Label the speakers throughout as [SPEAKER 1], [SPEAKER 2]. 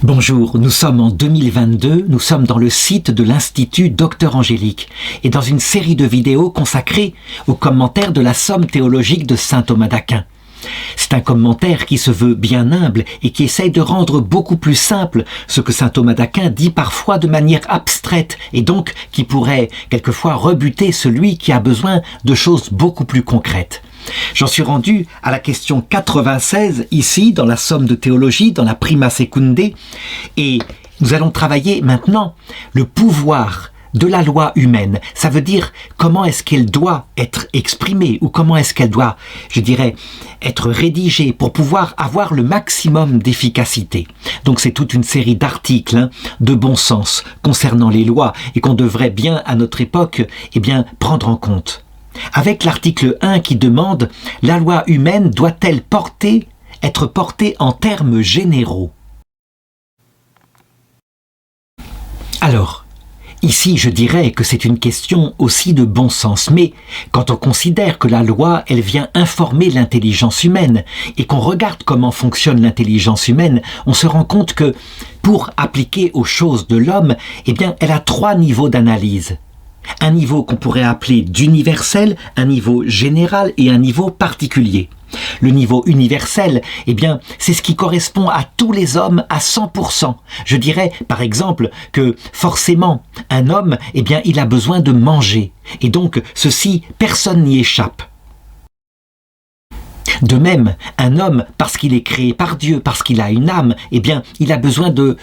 [SPEAKER 1] Bonjour, nous sommes en 2022, nous sommes dans le site de l'Institut Docteur Angélique et dans une série de vidéos consacrées aux commentaires de la Somme théologique de saint Thomas d'Aquin. C'est un commentaire qui se veut bien humble et qui essaye de rendre beaucoup plus simple ce que saint Thomas d'Aquin dit parfois de manière abstraite et donc qui pourrait quelquefois rebuter celui qui a besoin de choses beaucoup plus concrètes. J'en suis rendu à la question 96 ici dans la Somme de théologie, dans la Prima Secunde, et nous allons travailler maintenant le pouvoir de la loi humaine. Ça veut dire comment est-ce qu'elle doit être exprimée ou comment est-ce qu'elle doit, je dirais, être rédigée pour pouvoir avoir le maximum d'efficacité. Donc c'est toute une série d'articles de bon sens concernant les lois et qu'on devrait bien à notre époque prendre en compte. Avec l'article 1 qui demande « La loi humaine doit-elle être portée en termes généraux ?» Alors, ici je dirais que c'est une question aussi de bon sens, mais quand on considère que la loi, elle vient informer l'intelligence humaine et qu'on regarde comment fonctionne l'intelligence humaine, on se rend compte que pour appliquer aux choses de l'homme, elle a 3 niveaux d'analyse. Un niveau qu'on pourrait appeler d'universel, un niveau général et un niveau particulier. Le niveau universel, c'est ce qui correspond à tous les hommes à 100%. Je dirais, par exemple, que forcément, un homme, il a besoin de manger. Et donc, ceci, personne n'y échappe. De même, un homme, parce qu'il est créé par Dieu, parce qu'il a une âme, il a besoin de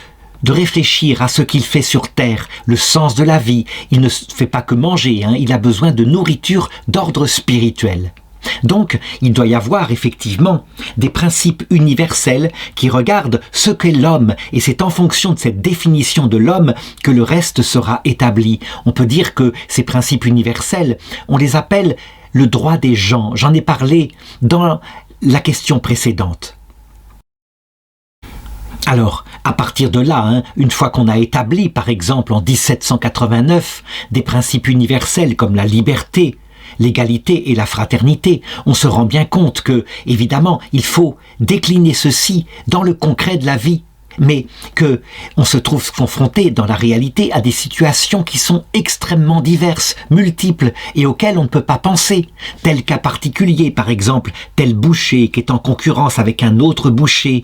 [SPEAKER 1] réfléchir à ce qu'il fait sur terre, le sens de la vie. Il ne fait pas que manger, il a besoin de nourriture d'ordre spirituel. Donc, il doit y avoir effectivement des principes universels qui regardent ce qu'est l'homme, et c'est en fonction de cette définition de l'homme que le reste sera établi. On peut dire que ces principes universels, on les appelle le droit des gens. J'en ai parlé dans la question précédente. Alors, à partir de là, une fois qu'on a établi, par exemple en 1789, des principes universels comme la liberté, l'égalité et la fraternité, on se rend bien compte que, évidemment, il faut décliner ceci dans le concret de la vie, mais que on se trouve confronté dans la réalité à des situations qui sont extrêmement diverses, multiples et auxquelles on ne peut pas penser. Tel cas particulier, par exemple, tel boucher qui est en concurrence avec un autre boucher,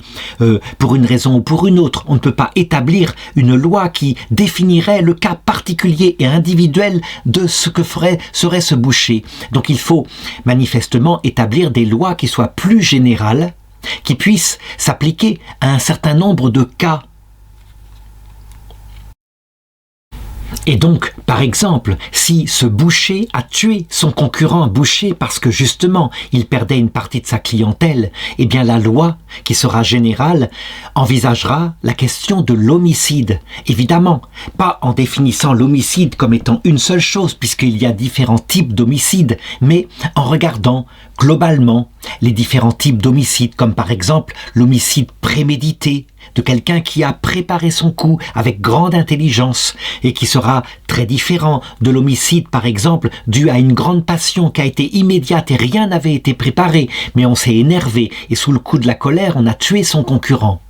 [SPEAKER 1] pour une raison ou pour une autre, on ne peut pas établir une loi qui définirait le cas particulier et individuel de ce que serait ce boucher. Donc il faut manifestement établir des lois qui soient plus générales, qui puisse s'appliquer à un certain nombre de cas. Et donc, par exemple, si ce boucher a tué son concurrent boucher parce que justement il perdait une partie de sa clientèle, la loi, qui sera générale, envisagera la question de l'homicide. Évidemment, pas en définissant l'homicide comme étant une seule chose, puisqu'il y a différents types d'homicides, mais en regardant globalement les différents types d'homicides, comme par exemple l'homicide prémédité, de quelqu'un qui a préparé son coup avec grande intelligence et qui sera très différent de l'homicide, par exemple, dû à une grande passion qui a été immédiate et rien n'avait été préparé, mais on s'est énervé et sous le coup de la colère, on a tué son concurrent.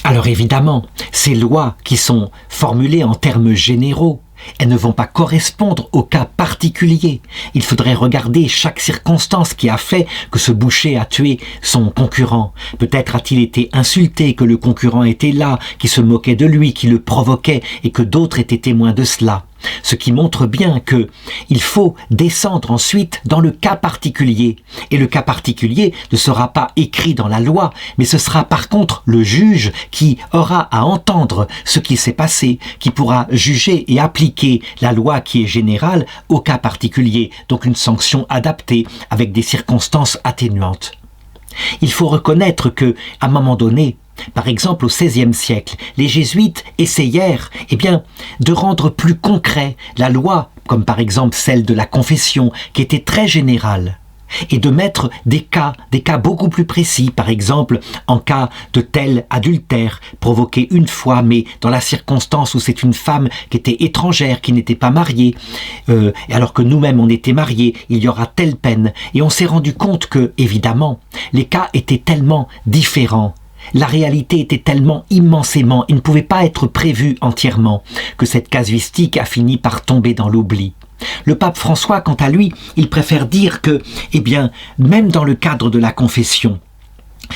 [SPEAKER 1] Alors évidemment, ces lois qui sont formulées en termes généraux, elles ne vont pas correspondre au cas particulier. Il faudrait regarder chaque circonstance qui a fait que ce boucher a tué son concurrent. Peut-être a-t-il été insulté, que le concurrent était là, qui se moquait de lui, qui le provoquait et que d'autres étaient témoins de cela. Ce qui montre bien que il faut descendre ensuite dans le cas particulier. Et le cas particulier ne sera pas écrit dans la loi, mais ce sera par contre le juge qui aura à entendre ce qui s'est passé, qui pourra juger et appliquer la loi qui est générale au cas particulier, donc une sanction adaptée avec des circonstances atténuantes. Il faut reconnaître que, à un moment donné, par exemple, au XVIe siècle, les jésuites essayèrent de rendre plus concret la loi, comme par exemple celle de la confession, qui était très générale, et de mettre des cas beaucoup plus précis, par exemple en cas de tel adultère provoqué une fois, mais dans la circonstance où c'est une femme qui était étrangère, qui n'était pas mariée, alors que nous-mêmes on était mariés, il y aura telle peine. Et on s'est rendu compte que, évidemment, les cas étaient tellement différents La réalité était tellement immensément, il ne pouvait pas être prévu entièrement, que cette casuistique a fini par tomber dans l'oubli. Le pape François, quant à lui, il préfère dire que, eh bien, même dans le cadre de la confession,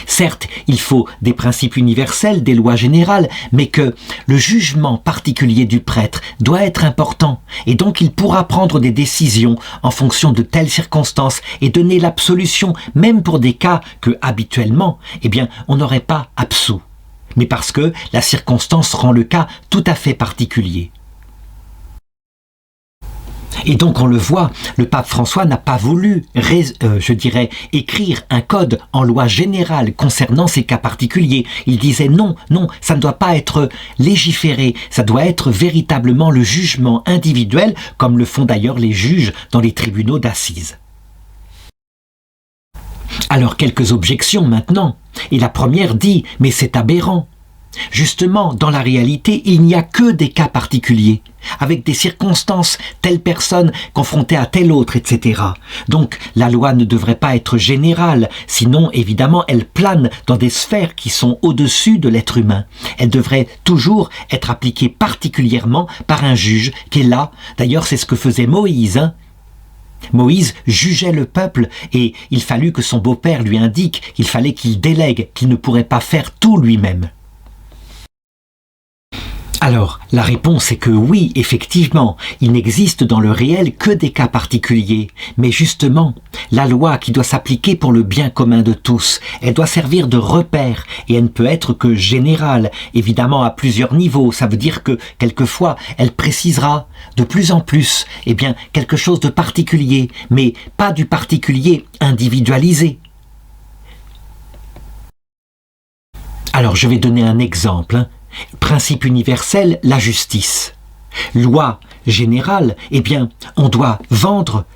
[SPEAKER 1] certes, il faut des principes universels, des lois générales, mais que le jugement particulier du prêtre doit être important, et donc il pourra prendre des décisions en fonction de telles circonstances et donner l'absolution, même pour des cas que, habituellement, eh bien, on n'aurait pas absous. Mais parce que la circonstance rend le cas tout à fait particulier. Et donc on le voit, le pape François n'a pas voulu, écrire un code en loi générale concernant ces cas particuliers. Il disait non, ça ne doit pas être légiféré, ça doit être véritablement le jugement individuel, comme le font d'ailleurs les juges dans les tribunaux d'assises. Alors quelques objections maintenant. Et la première dit, mais c'est aberrant. Justement, dans la réalité, il n'y a que des cas particuliers, avec des circonstances, telle personne confrontée à telle autre, etc. Donc, la loi ne devrait pas être générale, sinon, évidemment, elle plane dans des sphères qui sont au-dessus de l'être humain. Elle devrait toujours être appliquée particulièrement par un juge qui est là. D'ailleurs, c'est ce que faisait Moïse, Moïse jugeait le peuple et il fallut que son beau-père lui indique qu'il fallait qu'il délègue, qu'il ne pourrait pas faire tout lui-même. Alors, la réponse est que oui, effectivement, il n'existe dans le réel que des cas particuliers. Mais justement, la loi qui doit s'appliquer pour le bien commun de tous, elle doit servir de repère et elle ne peut être que générale, évidemment à plusieurs niveaux. Ça veut dire que, quelquefois, elle précisera de plus en plus, quelque chose de particulier, mais pas du particulier individualisé. Alors, je vais donner un exemple. Principe universel, la justice. Loi générale, on doit vendre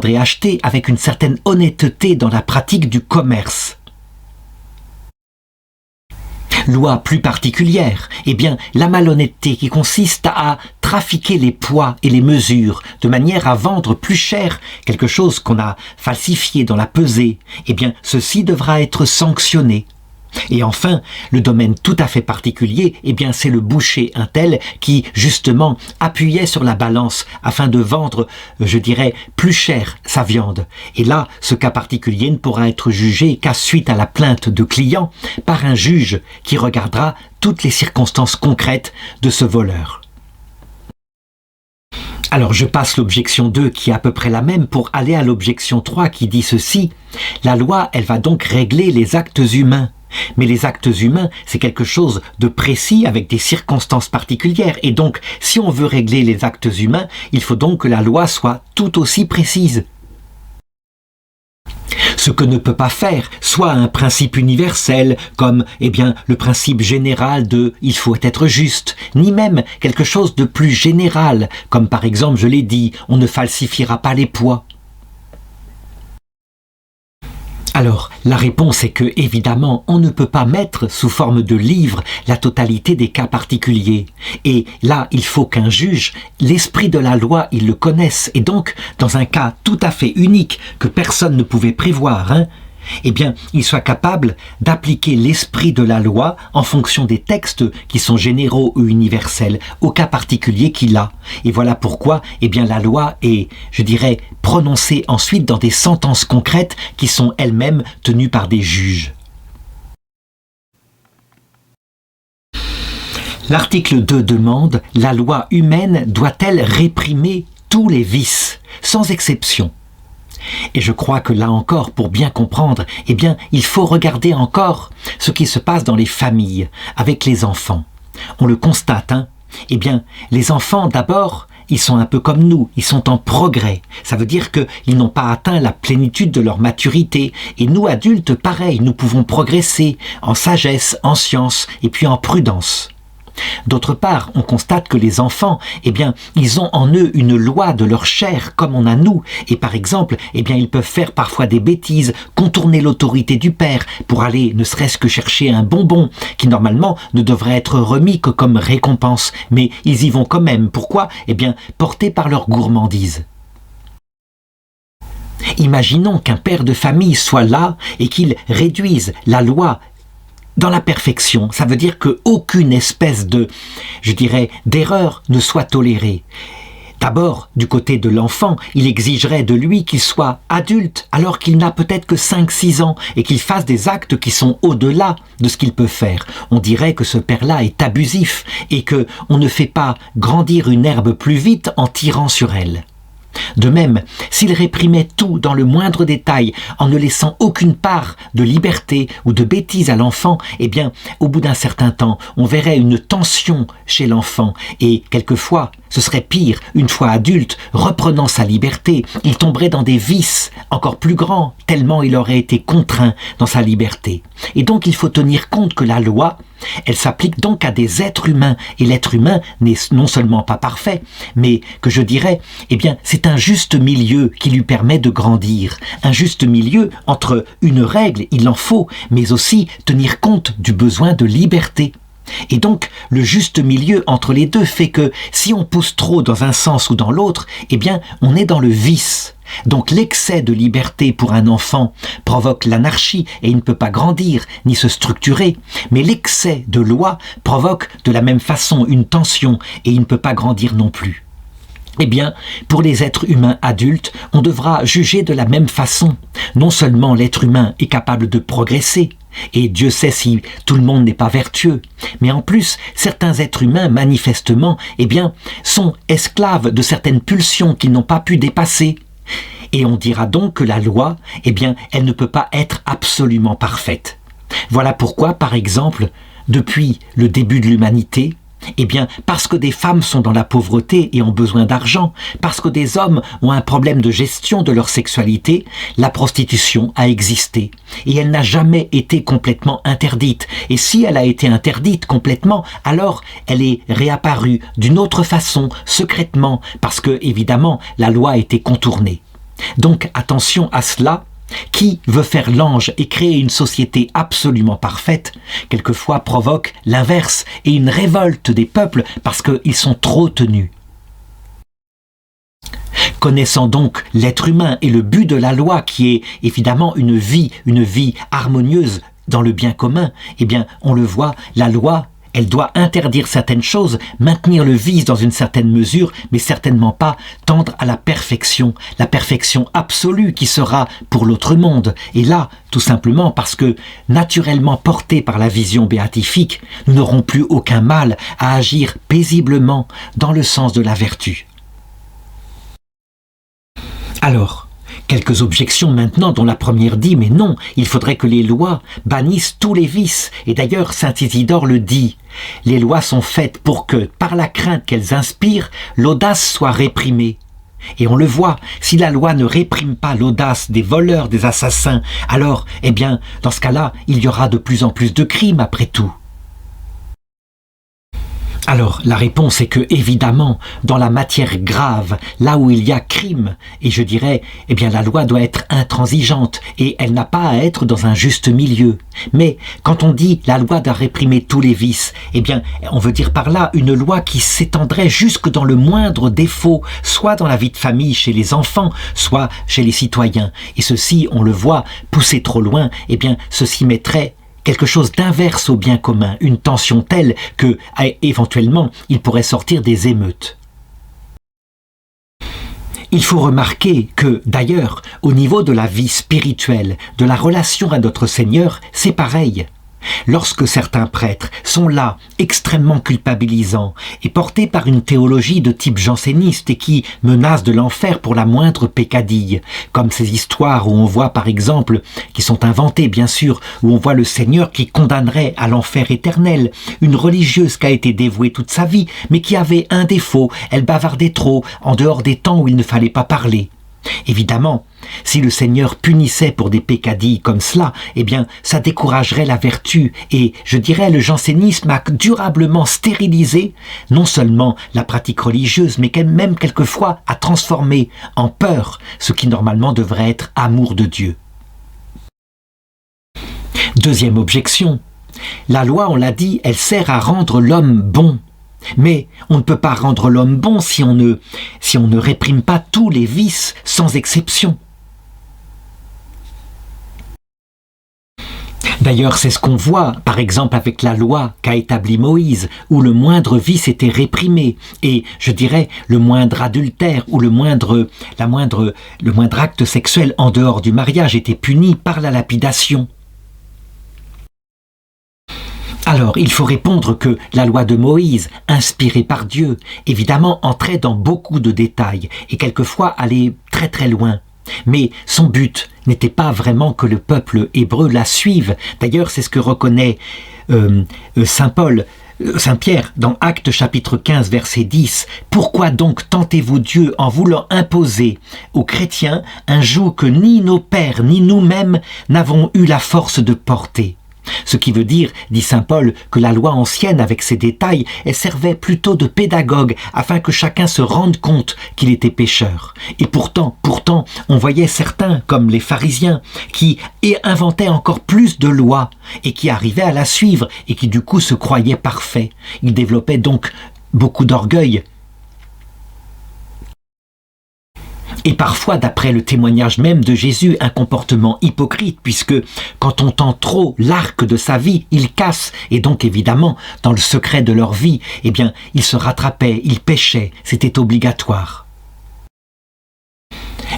[SPEAKER 1] et acheter avec une certaine honnêteté dans la pratique du commerce. Loi plus particulière, la malhonnêteté qui consiste à trafiquer les poids et les mesures de manière à vendre plus cher quelque chose qu'on a falsifié dans la pesée, ceci devra être sanctionné. Et enfin, le domaine tout à fait particulier, c'est le boucher un tel qui, justement, appuyait sur la balance afin de vendre, plus cher sa viande. Et là, ce cas particulier ne pourra être jugé qu'à suite à la plainte de client par un juge qui regardera toutes les circonstances concrètes de ce voleur. Alors je passe l'objection 2 qui est à peu près la même pour aller à l'objection 3 qui dit ceci. La loi, elle va donc régler les actes humains. Mais les actes humains, c'est quelque chose de précis avec des circonstances particulières. Et donc, si on veut régler les actes humains, il faut donc que la loi soit tout aussi précise. Ce que ne peut pas faire soit un principe universel comme le principe général de « il faut être juste », ni même quelque chose de plus général comme par exemple, je l'ai dit, on ne falsifiera pas les poids. Alors, la réponse est que, évidemment, on ne peut pas mettre sous forme de livre la totalité des cas particuliers. Et là, il faut qu'un juge, l'esprit de la loi, il le connaisse. Et donc, dans un cas tout à fait unique que personne ne pouvait prévoir, il soit capable d'appliquer l'esprit de la loi en fonction des textes qui sont généraux ou universels, au cas particulier qu'il a. Et voilà pourquoi, la loi est, prononcée ensuite dans des sentences concrètes qui sont elles-mêmes tenues par des juges. L'article 2 demande « La loi humaine doit-elle réprimer tous les vices, sans exception ?» Et je crois que là encore, pour bien comprendre, il faut regarder encore ce qui se passe dans les familles, avec les enfants. On le constate, les enfants d'abord, ils sont un peu comme nous, ils sont en progrès. Ça veut dire qu'ils n'ont pas atteint la plénitude de leur maturité. Et nous, adultes, pareil, nous pouvons progresser en sagesse, en science et puis en prudence. D'autre part, on constate que les enfants, ils ont en eux une loi de leur chair comme on a nous. Et par exemple, ils peuvent faire parfois des bêtises, contourner l'autorité du père pour aller ne serait-ce que chercher un bonbon qui normalement ne devrait être remis que comme récompense. Mais ils y vont quand même. Pourquoi ? Portés par leur gourmandise. Imaginons qu'un père de famille soit là et qu'il réduise la loi dans la perfection, ça veut dire qu'aucune espèce je dirais, d'erreur ne soit tolérée. D'abord, du côté de l'enfant, il exigerait de lui qu'il soit adulte alors qu'il n'a peut-être que 5-6 ans et qu'il fasse des actes qui sont au-delà de ce qu'il peut faire. On dirait que ce père-là est abusif et qu'on ne fait pas grandir une herbe plus vite en tirant sur elle. De même, s'il réprimait tout dans le moindre détail en ne laissant aucune part de liberté ou de bêtise à l'enfant, eh bien, au bout d'un certain temps, on verrait une tension chez l'enfant et quelquefois, ce serait pire, une fois adulte, reprenant sa liberté, il tomberait dans des vices encore plus grands, tellement il aurait été contraint dans sa liberté. Et donc il faut tenir compte que la loi, elle s'applique donc à des êtres humains, et l'être humain n'est non seulement pas parfait, mais que je dirais, eh bien, c'est un juste milieu qui lui permet de grandir. Un juste milieu entre une règle, il en faut, mais aussi tenir compte du besoin de liberté. Et donc, le juste milieu entre les deux fait que si on pousse trop dans un sens ou dans l'autre, eh bien, on est dans le vice. Donc l'excès de liberté pour un enfant provoque l'anarchie et il ne peut pas grandir ni se structurer. Mais l'excès de loi provoque de la même façon une tension et il ne peut pas grandir non plus. Eh bien, pour les êtres humains adultes, on devra juger de la même façon. Non seulement l'être humain est capable de progresser, et Dieu sait si tout le monde n'est pas vertueux, mais en plus, certains êtres humains, manifestement, eh bien, sont esclaves de certaines pulsions qu'ils n'ont pas pu dépasser. Et on dira donc que la loi, eh bien, elle ne peut pas être absolument parfaite. Voilà pourquoi, par exemple, depuis le début de l'humanité, eh bien, parce que des femmes sont dans la pauvreté et ont besoin d'argent, parce que des hommes ont un problème de gestion de leur sexualité, la prostitution a existé. Et elle n'a jamais été complètement interdite. Et si elle a été interdite complètement, alors elle est réapparue d'une autre façon, secrètement, parce que, évidemment, la loi a été contournée. Donc, attention à cela. Qui veut faire l'ange et créer une société absolument parfaite, quelquefois provoque l'inverse et une révolte des peuples parce qu'ils sont trop tenus. Connaissant donc l'être humain et le but de la loi qui est évidemment une vie harmonieuse dans le bien commun, eh bien on le voit, la loi, elle doit interdire certaines choses, maintenir le vice dans une certaine mesure, mais certainement pas tendre à la perfection absolue qui sera pour l'autre monde. Et là, tout simplement parce que, naturellement portés par la vision béatifique, nous n'aurons plus aucun mal à agir paisiblement dans le sens de la vertu. Alors, quelques objections maintenant dont la première dit « mais non, il faudrait que les lois bannissent tous les vices ». Et d'ailleurs, saint Isidore le dit. Les lois sont faites pour que, par la crainte qu'elles inspirent, l'audace soit réprimée. Et on le voit, si la loi ne réprime pas l'audace des voleurs, des assassins, alors, eh bien, dans ce cas-là, il y aura de plus en plus de crimes après tout. Alors, la réponse est que, évidemment, dans la matière grave, là où il y a crime, et je dirais, eh bien, la loi doit être intransigeante, et elle n'a pas à être dans un juste milieu. Mais, quand on dit la loi doit réprimer tous les vices, eh bien, on veut dire par là une loi qui s'étendrait jusque dans le moindre défaut, soit dans la vie de famille chez les enfants, soit chez les citoyens. Et ceci, on le voit, poussé trop loin, eh bien, ceci mettrait quelque chose d'inverse au bien commun, une tension telle que, éventuellement, il pourrait sortir des émeutes. Il faut remarquer que, d'ailleurs, au niveau de la vie spirituelle, de la relation à notre Seigneur, c'est pareil. Lorsque certains prêtres sont là, extrêmement culpabilisants, et portés par une théologie de type janséniste et qui menacent de l'enfer pour la moindre peccadille, comme ces histoires où on voit par exemple, qui sont inventées bien sûr, où on voit le Seigneur qui condamnerait à l'enfer éternel, une religieuse qui a été dévouée toute sa vie, mais qui avait un défaut, elle bavardait trop, en dehors des temps où il ne fallait pas parler. Évidemment, si le Seigneur punissait pour des peccadilles comme cela, eh bien, ça découragerait la vertu et, je dirais, le jansénisme a durablement stérilisé non seulement la pratique religieuse, mais même quelquefois a transformé en peur ce qui normalement devrait être amour de Dieu. Deuxième objection, la loi, on l'a dit, elle sert à rendre l'homme bon. Mais on ne peut pas rendre l'homme bon si on ne réprime pas tous les vices sans exception. D'ailleurs, c'est ce qu'on voit, par exemple, avec la loi qu'a établie Moïse, où le moindre vice était réprimé, et, je dirais, le moindre adultère ou le moindre acte sexuel en dehors du mariage était puni par la lapidation. Alors, il faut répondre que la loi de Moïse, inspirée par Dieu, évidemment entrait dans beaucoup de détails, et quelquefois allait très très loin. Mais son but n'était pas vraiment que le peuple hébreu la suive. D'ailleurs, c'est ce que reconnaît Saint Pierre, dans Actes chapitre 15, verset 10. « Pourquoi donc tentez-vous Dieu en voulant imposer aux chrétiens un joug que ni nos pères ni nous-mêmes n'avons eu la force de porter ?» Ce qui veut dire, dit saint Paul, que la loi ancienne, avec ses détails, elle servait plutôt de pédagogue afin que chacun se rende compte qu'il était pécheur. Et pourtant, on voyait certains, comme les pharisiens, qui inventaient encore plus de lois et qui arrivaient à la suivre et qui du coup se croyaient parfaits. Ils développaient donc beaucoup d'orgueil. Et parfois, d'après le témoignage même de Jésus, un comportement hypocrite, puisque quand on tend trop l'arc de sa vie, il casse. Et donc, évidemment, dans le secret de leur vie, eh bien, ils se rattrapaient, ils péchaient, c'était obligatoire.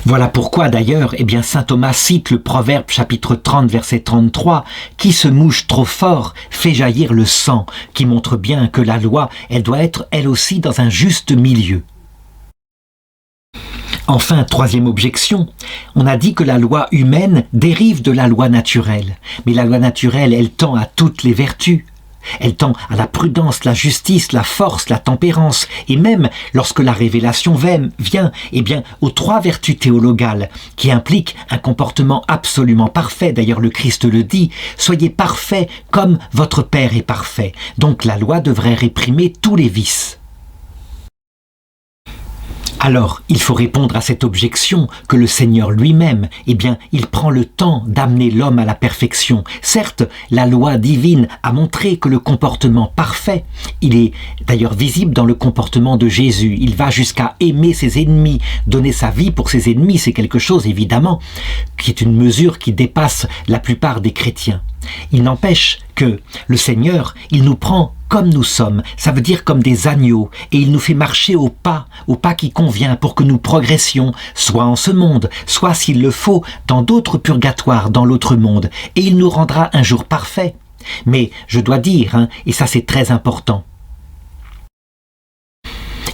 [SPEAKER 1] Voilà pourquoi, d'ailleurs, eh bien, saint Thomas cite le Proverbe chapitre 30, verset 33, « Qui se mouche trop fort fait jaillir le sang », qui montre bien que la loi, elle doit être, elle aussi, dans un juste milieu. Enfin, troisième objection, on a dit que la loi humaine dérive de la loi naturelle. Mais la loi naturelle, elle tend à toutes les vertus. Elle tend à la prudence, la justice, la force, la tempérance. Et même, lorsque la révélation vient, eh bien, aux trois vertus théologales qui impliquent un comportement absolument parfait. D'ailleurs, le Christ le dit, « Soyez parfaits comme votre Père est parfait ». Donc la loi devrait réprimer tous les vices. Alors, il faut répondre à cette objection que le Seigneur lui-même, eh bien, il prend le temps d'amener l'homme à la perfection. Certes, la loi divine a montré que le comportement parfait, il est d'ailleurs visible dans le comportement de Jésus. Il va jusqu'à aimer ses ennemis, donner sa vie pour ses ennemis. C'est quelque chose, évidemment, qui est une mesure qui dépasse la plupart des chrétiens. Il n'empêche que le Seigneur, il nous prend comme nous sommes, ça veut dire comme des agneaux, et il nous fait marcher au pas qui convient pour que nous progressions, soit en ce monde, soit s'il le faut, dans d'autres purgatoires, dans l'autre monde, et il nous rendra un jour parfait. Mais je dois dire, et ça c'est très important,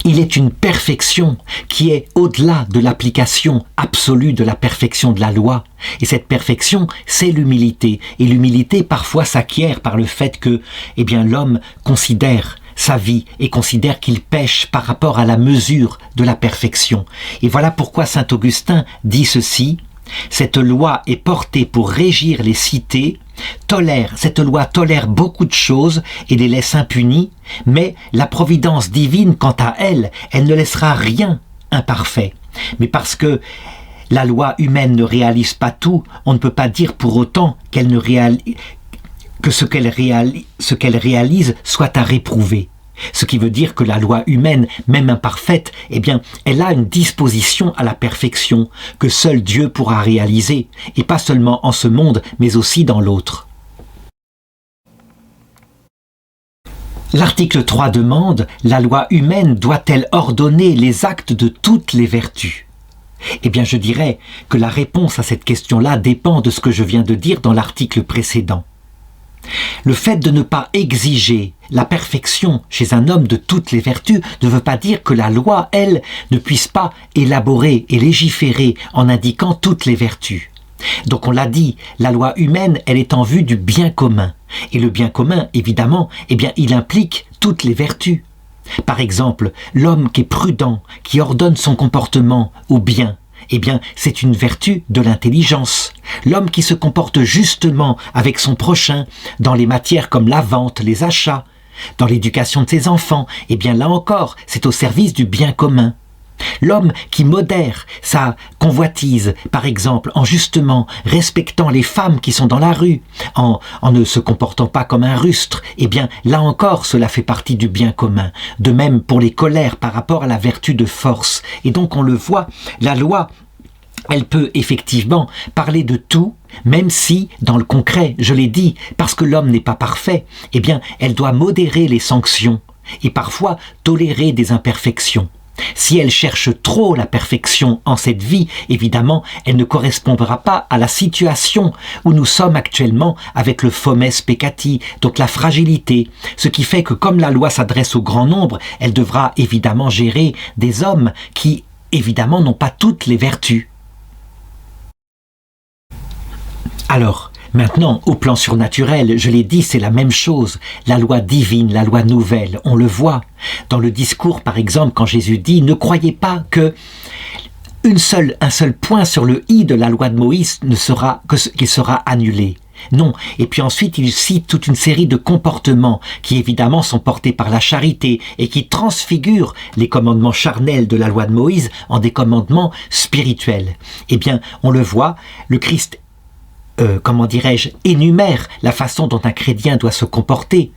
[SPEAKER 1] il est une perfection qui est au-delà de l'application absolue de la perfection de la loi. Et cette perfection, c'est l'humilité. Et l'humilité, parfois, s'acquiert par le fait que, eh bien, l'homme considère sa vie et considère qu'il pêche par rapport à la mesure de la perfection. Et voilà pourquoi saint Augustin dit ceci: « Cette loi est portée pour régir les cités, cette loi tolère beaucoup de choses et les laisse impunies, mais la providence divine, quant à elle, elle ne laissera rien imparfait. Mais parce que la loi humaine ne réalise pas tout, on ne peut pas dire pour autant qu'elle ne que ce qu'elle réalise soit à réprouver. Ce qui veut dire que la loi humaine, même imparfaite, eh bien, elle a une disposition à la perfection que seul Dieu pourra réaliser, et pas seulement en ce monde, mais aussi dans l'autre. L'article 3 demande « La loi humaine doit-elle ordonner les actes de toutes les vertus ?» Eh bien, je dirais que la réponse à cette question-là dépend de ce que je viens de dire dans l'article précédent. Le fait de ne pas exiger la perfection chez un homme de toutes les vertus ne veut pas dire que la loi, elle, ne puisse pas élaborer et légiférer en indiquant toutes les vertus. Donc on l'a dit, la loi humaine, elle est en vue du bien commun. Et le bien commun, évidemment, eh bien, il implique toutes les vertus. Par exemple, l'homme qui est prudent, qui ordonne son comportement au bien, eh bien, c'est une vertu de l'intelligence. L'homme qui se comporte justement avec son prochain dans les matières comme la vente, les achats, dans l'éducation de ses enfants, eh bien là encore, c'est au service du bien commun. L'homme qui modère sa convoitise, par exemple, en justement respectant les femmes qui sont dans la rue, en ne se comportant pas comme un rustre, eh bien, là encore, cela fait partie du bien commun. De même pour les colères par rapport à la vertu de force. Et donc, on le voit, la loi, Elle peut effectivement parler de tout, même si, dans le concret, je l'ai dit, parce que l'homme n'est pas parfait, eh bien, elle doit modérer les sanctions et parfois tolérer des imperfections. Si elle cherche trop la perfection en cette vie, évidemment, elle ne correspondra pas à la situation où nous sommes actuellement avec le fomes peccati, donc la fragilité. Ce qui fait que comme la loi s'adresse au grand nombre, elle devra évidemment gérer des hommes qui, évidemment, n'ont pas toutes les vertus. Alors, maintenant, au plan surnaturel, je l'ai dit, c'est la même chose. La loi divine, la loi nouvelle, on le voit. Dans le discours, par exemple, quand Jésus dit « Ne croyez pas que un seul point sur le i de la loi de Moïse qui sera annulé. » Non. Et puis ensuite, il cite toute une série de comportements qui évidemment sont portés par la charité et qui transfigurent les commandements charnels de la loi de Moïse en des commandements spirituels. Eh bien, on le voit, le Christ énumère la façon dont un chrétien doit se comporter.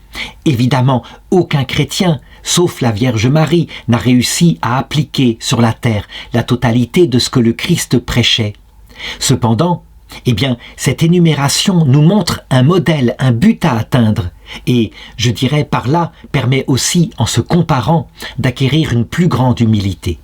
[SPEAKER 1] Évidemment, aucun chrétien, sauf la Vierge Marie, n'a réussi à appliquer sur la terre la totalité de ce que le Christ prêchait. Cependant, eh bien, cette énumération nous montre un modèle, un but à atteindre, et, je dirais par là, permet aussi, en se comparant, d'acquérir une plus grande humilité.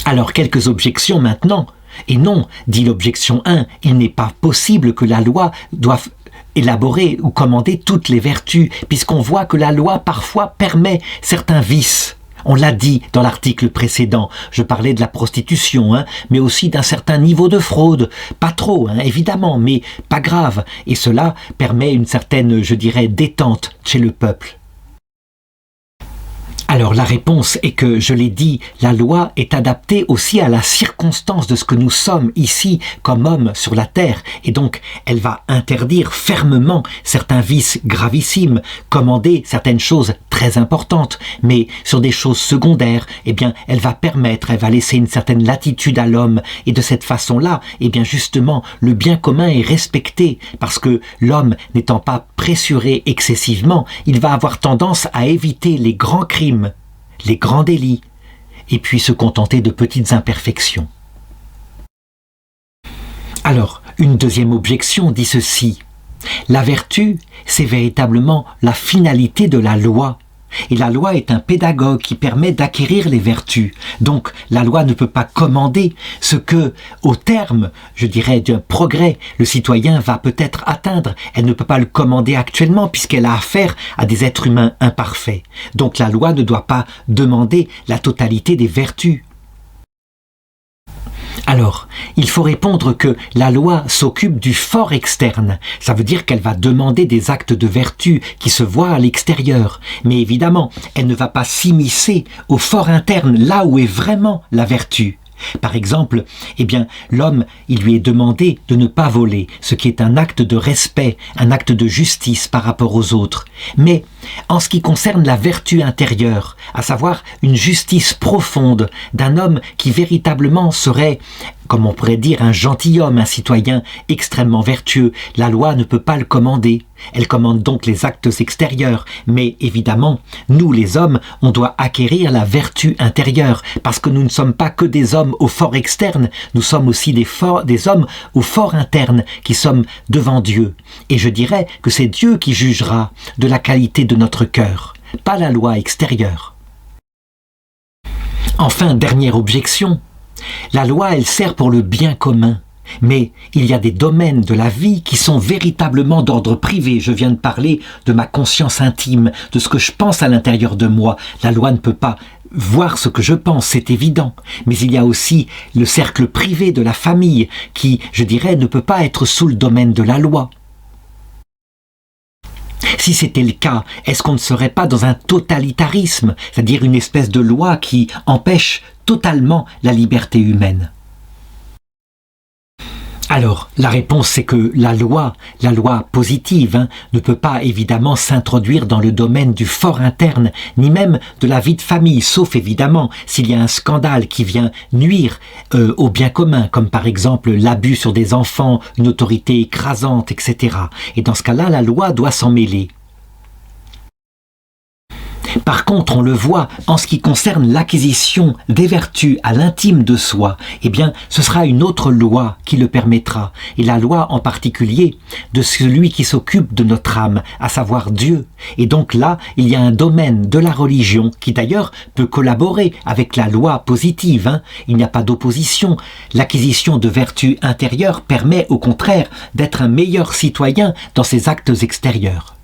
[SPEAKER 1] Alors, quelques objections maintenant. Et non, dit l'objection 1, il n'est pas possible que la loi doive élaborer ou commander toutes les vertus, puisqu'on voit que la loi parfois permet certains vices. On l'a dit dans l'article précédent, je parlais de la prostitution, mais aussi d'un certain niveau de fraude. Pas trop, évidemment, mais pas grave. Et cela permet une certaine, je dirais, détente chez le peuple. Alors la réponse est que, je l'ai dit, la loi est adaptée aussi à la circonstance de ce que nous sommes ici comme hommes sur la terre, et donc elle va interdire fermement certains vices gravissimes, commander certaines choses très importantes, mais sur des choses secondaires, eh bien elle va laisser une certaine latitude à l'homme, et de cette façon-là, eh bien justement, le bien commun est respecté, parce que l'homme n'étant pas pressuré excessivement, il va avoir tendance à éviter les grands crimes, les grands délits, et puis se contenter de petites imperfections. Alors, une deuxième objection dit ceci. La vertu, c'est véritablement la finalité de la loi. Et la loi est un pédagogue qui permet d'acquérir les vertus. Donc, la loi ne peut pas commander ce que, au terme, je dirais, d'un progrès, le citoyen va peut-être atteindre. Elle ne peut pas le commander actuellement puisqu'elle a affaire à des êtres humains imparfaits. Donc, la loi ne doit pas demander la totalité des vertus. Alors, il faut répondre que la loi s'occupe du fort externe. Ça veut dire qu'elle va demander des actes de vertu qui se voient à l'extérieur. Mais évidemment, elle ne va pas s'immiscer au fort interne, là où est vraiment la vertu. Par exemple, eh bien, l'homme, il lui est demandé de ne pas voler, ce qui est un acte de respect, un acte de justice par rapport aux autres. Mais, en ce qui concerne la vertu intérieure, à savoir une justice profonde d'un homme qui véritablement serait, comme on pourrait dire, un gentilhomme, un citoyen extrêmement vertueux, la loi ne peut pas le commander. Elle commande donc les actes extérieurs, mais évidemment, nous les hommes, on doit acquérir la vertu intérieure, parce que nous ne sommes pas que des hommes au fort externe, nous sommes aussi des hommes au fort interne, qui sommes devant Dieu. Et je dirais que c'est Dieu qui jugera de la qualité de notre cœur, pas la loi extérieure. Enfin, dernière objection, la loi, elle sert pour le bien commun. Mais il y a des domaines de la vie qui sont véritablement d'ordre privé. Je viens de parler de ma conscience intime, de ce que je pense à l'intérieur de moi. La loi ne peut pas voir ce que je pense, c'est évident. Mais il y a aussi le cercle privé de la famille qui, je dirais, ne peut pas être sous le domaine de la loi. Si c'était le cas, est-ce qu'on ne serait pas dans un totalitarisme, c'est-à-dire une espèce de loi qui empêche totalement la liberté humaine ? Alors, la réponse c'est que la loi positive, ne peut pas évidemment s'introduire dans le domaine du fort interne, ni même de la vie de famille, sauf évidemment s'il y a un scandale qui vient nuire au bien commun, comme par exemple l'abus sur des enfants, une autorité écrasante, etc. Et dans ce cas-là, la loi doit s'en mêler. Par contre, on le voit en ce qui concerne l'acquisition des vertus à l'intime de soi, eh bien, ce sera une autre loi qui le permettra. Et la loi en particulier de celui qui s'occupe de notre âme, à savoir Dieu. Et donc là, il y a un domaine de la religion qui d'ailleurs peut collaborer avec la loi positive. Il n'y a pas d'opposition. L'acquisition de vertus intérieures permet au contraire d'être un meilleur citoyen dans ses actes extérieurs.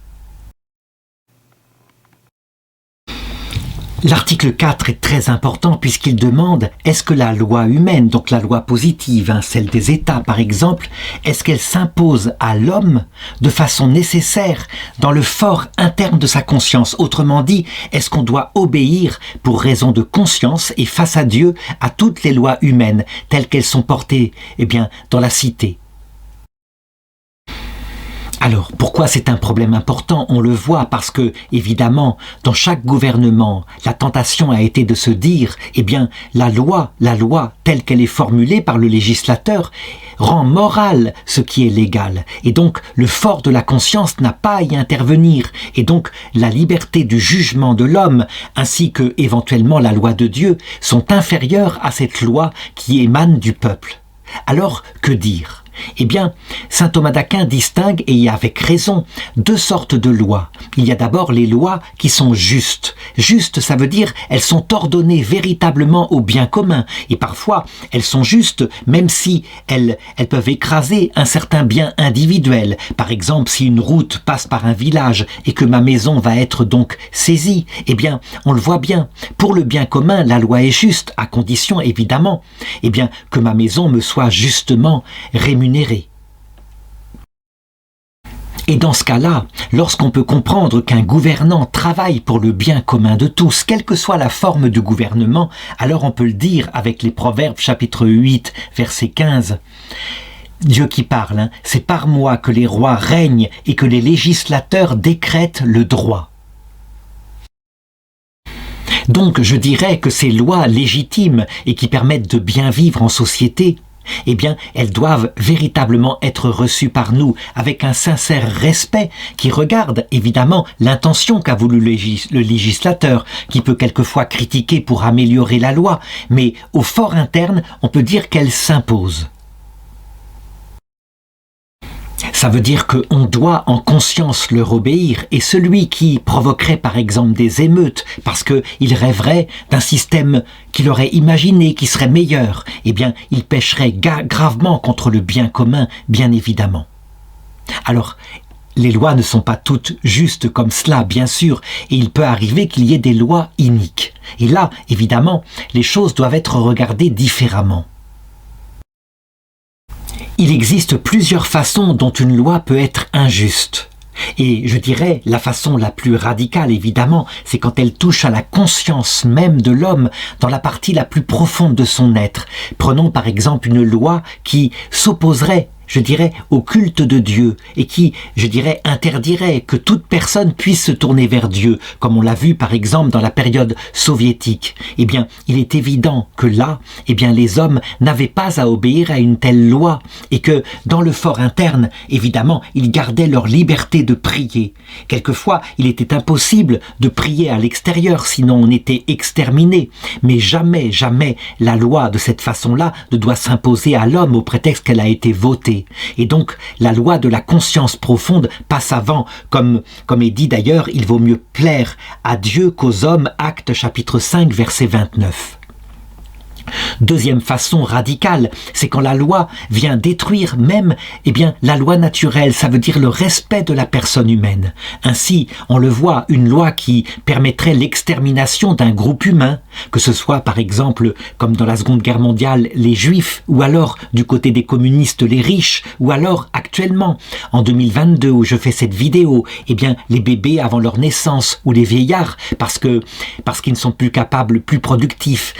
[SPEAKER 1] L'article 4 est très important puisqu'il demande est-ce que la loi humaine, donc la loi positive, celle des États par exemple, est-ce qu'elle s'impose à l'homme de façon nécessaire dans le fort interne de sa conscience? Autrement dit, est-ce qu'on doit obéir pour raison de conscience et face à Dieu à toutes les lois humaines telles qu'elles sont portées dans la cité? Alors, pourquoi c'est un problème important? On le voit parce que, évidemment, dans chaque gouvernement, la tentation a été de se dire, la loi, telle qu'elle est formulée par le législateur, rend moral ce qui est légal. Et donc, le fort de la conscience n'a pas à y intervenir. Et donc, la liberté du jugement de l'homme, ainsi que, éventuellement, la loi de Dieu, sont inférieures à cette loi qui émane du peuple. Alors, que dire? Saint Thomas d'Aquin distingue, et avec raison, deux sortes de lois. Il y a d'abord les lois qui sont justes. Justes, ça veut dire elles sont ordonnées véritablement au bien commun. Et parfois, elles sont justes, même si elles peuvent écraser un certain bien individuel. Par exemple, si une route passe par un village et que ma maison va être donc saisie, on le voit bien. Pour le bien commun, la loi est juste, à condition, évidemment, que ma maison me soit justement rémunérée. Et dans ce cas-là, lorsqu'on peut comprendre qu'un gouvernant travaille pour le bien commun de tous, quelle que soit la forme du gouvernement, alors on peut le dire avec les Proverbes chapitre 8, verset 15. Dieu qui parle, c'est par moi que les rois règnent et que les législateurs décrètent le droit. Donc je dirais que ces lois légitimes et qui permettent de bien vivre en société, elles doivent véritablement être reçues par nous avec un sincère respect qui regarde évidemment l'intention qu'a voulu le législateur, qui peut quelquefois critiquer pour améliorer la loi, mais au fort interne, on peut dire qu'elle s'impose. Ça veut dire qu'on doit en conscience leur obéir, et celui qui provoquerait par exemple des émeutes parce qu'il rêverait d'un système qu'il aurait imaginé qui serait meilleur, il pécherait gravement contre le bien commun, bien évidemment. Alors, les lois ne sont pas toutes justes comme cela, bien sûr, et il peut arriver qu'il y ait des lois iniques. Et là, évidemment, les choses doivent être regardées différemment. Il existe plusieurs façons dont une loi peut être injuste. Et je dirais, la façon la plus radicale, évidemment, c'est quand elle touche à la conscience même de l'homme dans la partie la plus profonde de son être. Prenons par exemple une loi qui s'opposerait, je dirais, au culte de Dieu et qui, je dirais, interdirait que toute personne puisse se tourner vers Dieu, comme on l'a vu par exemple dans la période soviétique. Il est évident que là, les hommes n'avaient pas à obéir à une telle loi et que dans le fort interne, évidemment, ils gardaient leur liberté de prier. Quelquefois, il était impossible de prier à l'extérieur, sinon on était exterminé. Mais jamais, jamais la loi de cette façon-là ne doit s'imposer à l'homme au prétexte qu'elle a été votée. Et donc, la loi de la conscience profonde passe avant. Comme est dit d'ailleurs, il vaut mieux plaire à Dieu qu'aux hommes, Actes chapitre 5, verset 29. Deuxième façon radicale, c'est quand la loi vient détruire même la loi naturelle, ça veut dire le respect de la personne humaine. Ainsi, on le voit, une loi qui permettrait l'extermination d'un groupe humain, que ce soit par exemple, comme dans la Seconde Guerre mondiale, les Juifs, ou alors du côté des communistes, les riches, ou alors actuellement, en 2022 où je fais cette vidéo, les bébés avant leur naissance, ou les vieillards, parce qu'ils ne sont plus capables, plus productifs,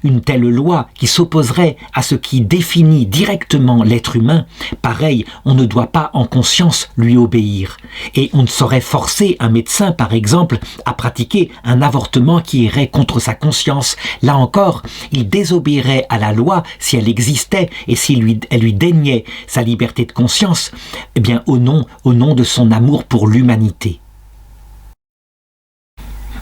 [SPEAKER 1] une telle loi qui s'opposerait à ce qui définit directement l'être humain, pareil, on ne doit pas en conscience lui obéir. Et on ne saurait forcer un médecin, par exemple, à pratiquer un avortement qui irait contre sa conscience. Là encore, il désobéirait à la loi si elle existait et si elle lui déniait sa liberté de conscience, au nom de son amour pour l'humanité.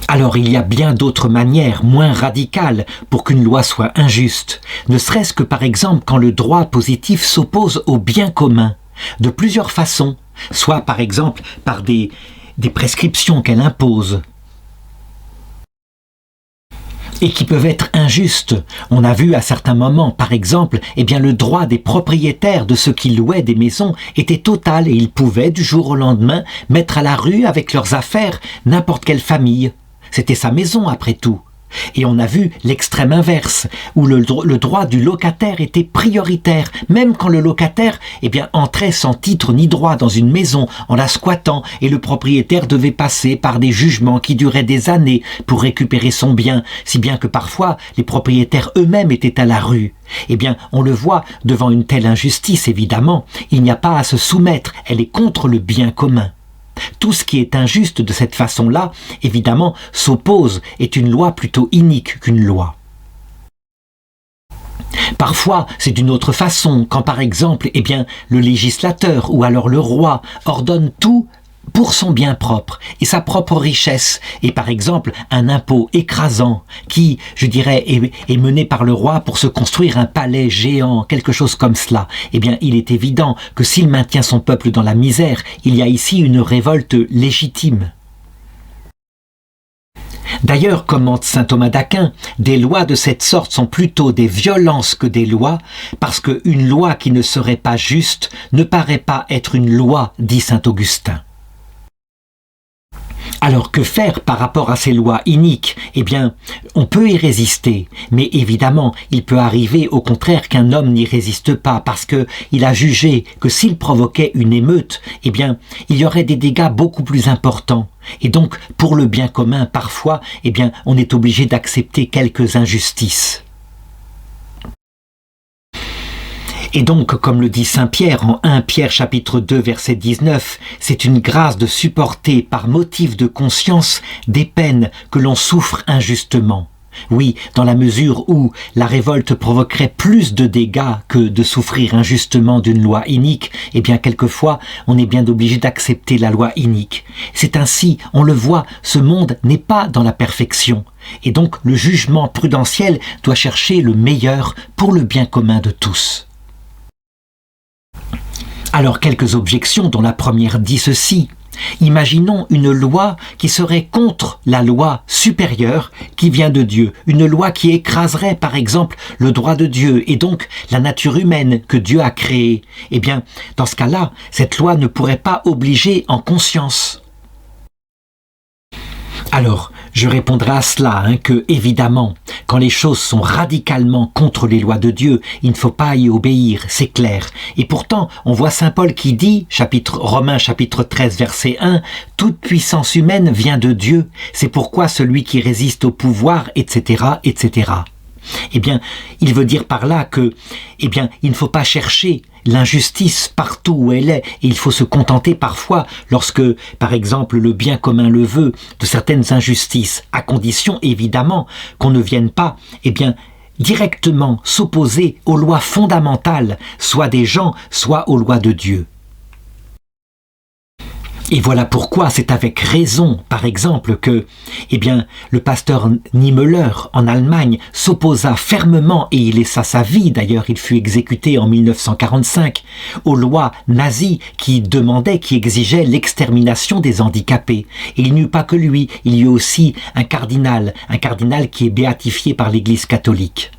[SPEAKER 1] Alors il y a bien d'autres manières moins radicales pour qu'une loi soit injuste, ne serait-ce que par exemple quand le droit positif s'oppose au bien commun, de plusieurs façons, soit par exemple par des prescriptions qu'elle impose, et qui peuvent être injustes. On a vu à certains moments, par exemple, le droit des propriétaires de ceux qui louaient des maisons était total et ils pouvaient du jour au lendemain mettre à la rue avec leurs affaires n'importe quelle famille. C'était sa maison après tout. Et on a vu l'extrême inverse, où le droit du locataire était prioritaire, même quand le locataire entrait sans titre ni droit dans une maison en la squattant, et le propriétaire devait passer par des jugements qui duraient des années pour récupérer son bien, si bien que parfois les propriétaires eux-mêmes étaient à la rue. On le voit, devant une telle injustice, évidemment, il n'y a pas à se soumettre, elle est contre le bien commun. Tout ce qui est injuste de cette façon-là, évidemment, s'oppose, est une loi plutôt inique qu'une loi. Parfois, c'est d'une autre façon, quand par exemple, le législateur ou alors le roi ordonne tout pour son bien propre et sa propre richesse, et par exemple un impôt écrasant qui, je dirais, est mené par le roi pour se construire un palais géant, quelque chose comme cela, il est évident que s'il maintient son peuple dans la misère, il y a ici une révolte légitime. D'ailleurs, commente saint Thomas d'Aquin, des lois de cette sorte sont plutôt des violences que des lois, parce qu'une loi qui ne serait pas juste ne paraît pas être une loi, dit saint Augustin. Alors que faire par rapport à ces lois iniques ? On peut y résister, mais évidemment, il peut arriver au contraire qu'un homme n'y résiste pas parce qu'il a jugé que s'il provoquait une émeute, il y aurait des dégâts beaucoup plus importants. Et donc, pour le bien commun, parfois, on est obligé d'accepter quelques injustices. Et donc, comme le dit saint Pierre en 1 Pierre chapitre 2 verset 19, c'est une grâce de supporter par motif de conscience des peines que l'on souffre injustement. Oui, dans la mesure où la révolte provoquerait plus de dégâts que de souffrir injustement d'une loi inique, quelquefois, on est bien obligé d'accepter la loi inique. C'est ainsi, on le voit, ce monde n'est pas dans la perfection. Et donc, le jugement prudentiel doit chercher le meilleur pour le bien commun de tous. Alors, quelques objections, dont la première dit ceci. Imaginons une loi qui serait contre la loi supérieure qui vient de Dieu, une loi qui écraserait par exemple le droit de Dieu et donc la nature humaine que Dieu a créée. Dans ce cas-là, cette loi ne pourrait pas obliger en conscience. Alors, je répondrai à cela, que évidemment, quand les choses sont radicalement contre les lois de Dieu, il ne faut pas y obéir, c'est clair. Et pourtant, on voit saint Paul qui dit, Romains chapitre 13 verset 1, « Toute puissance humaine vient de Dieu, c'est pourquoi celui qui résiste au pouvoir, etc., etc. » Il veut dire par là que, il ne faut pas chercher l'injustice partout où elle est, et il faut se contenter parfois, lorsque, par exemple, le bien commun le veut, de certaines injustices, à condition, évidemment, qu'on ne vienne pas, directement s'opposer aux lois fondamentales, soit des gens, soit aux lois de Dieu. Et voilà pourquoi c'est avec raison, par exemple, que le pasteur Niemöller en Allemagne s'opposa fermement, et il laissa sa vie, d'ailleurs il fut exécuté en 1945, aux lois nazies qui exigeaient l'extermination des handicapés. Et il n'y eut pas que lui, il y eut aussi un cardinal qui est béatifié par l'Église catholique.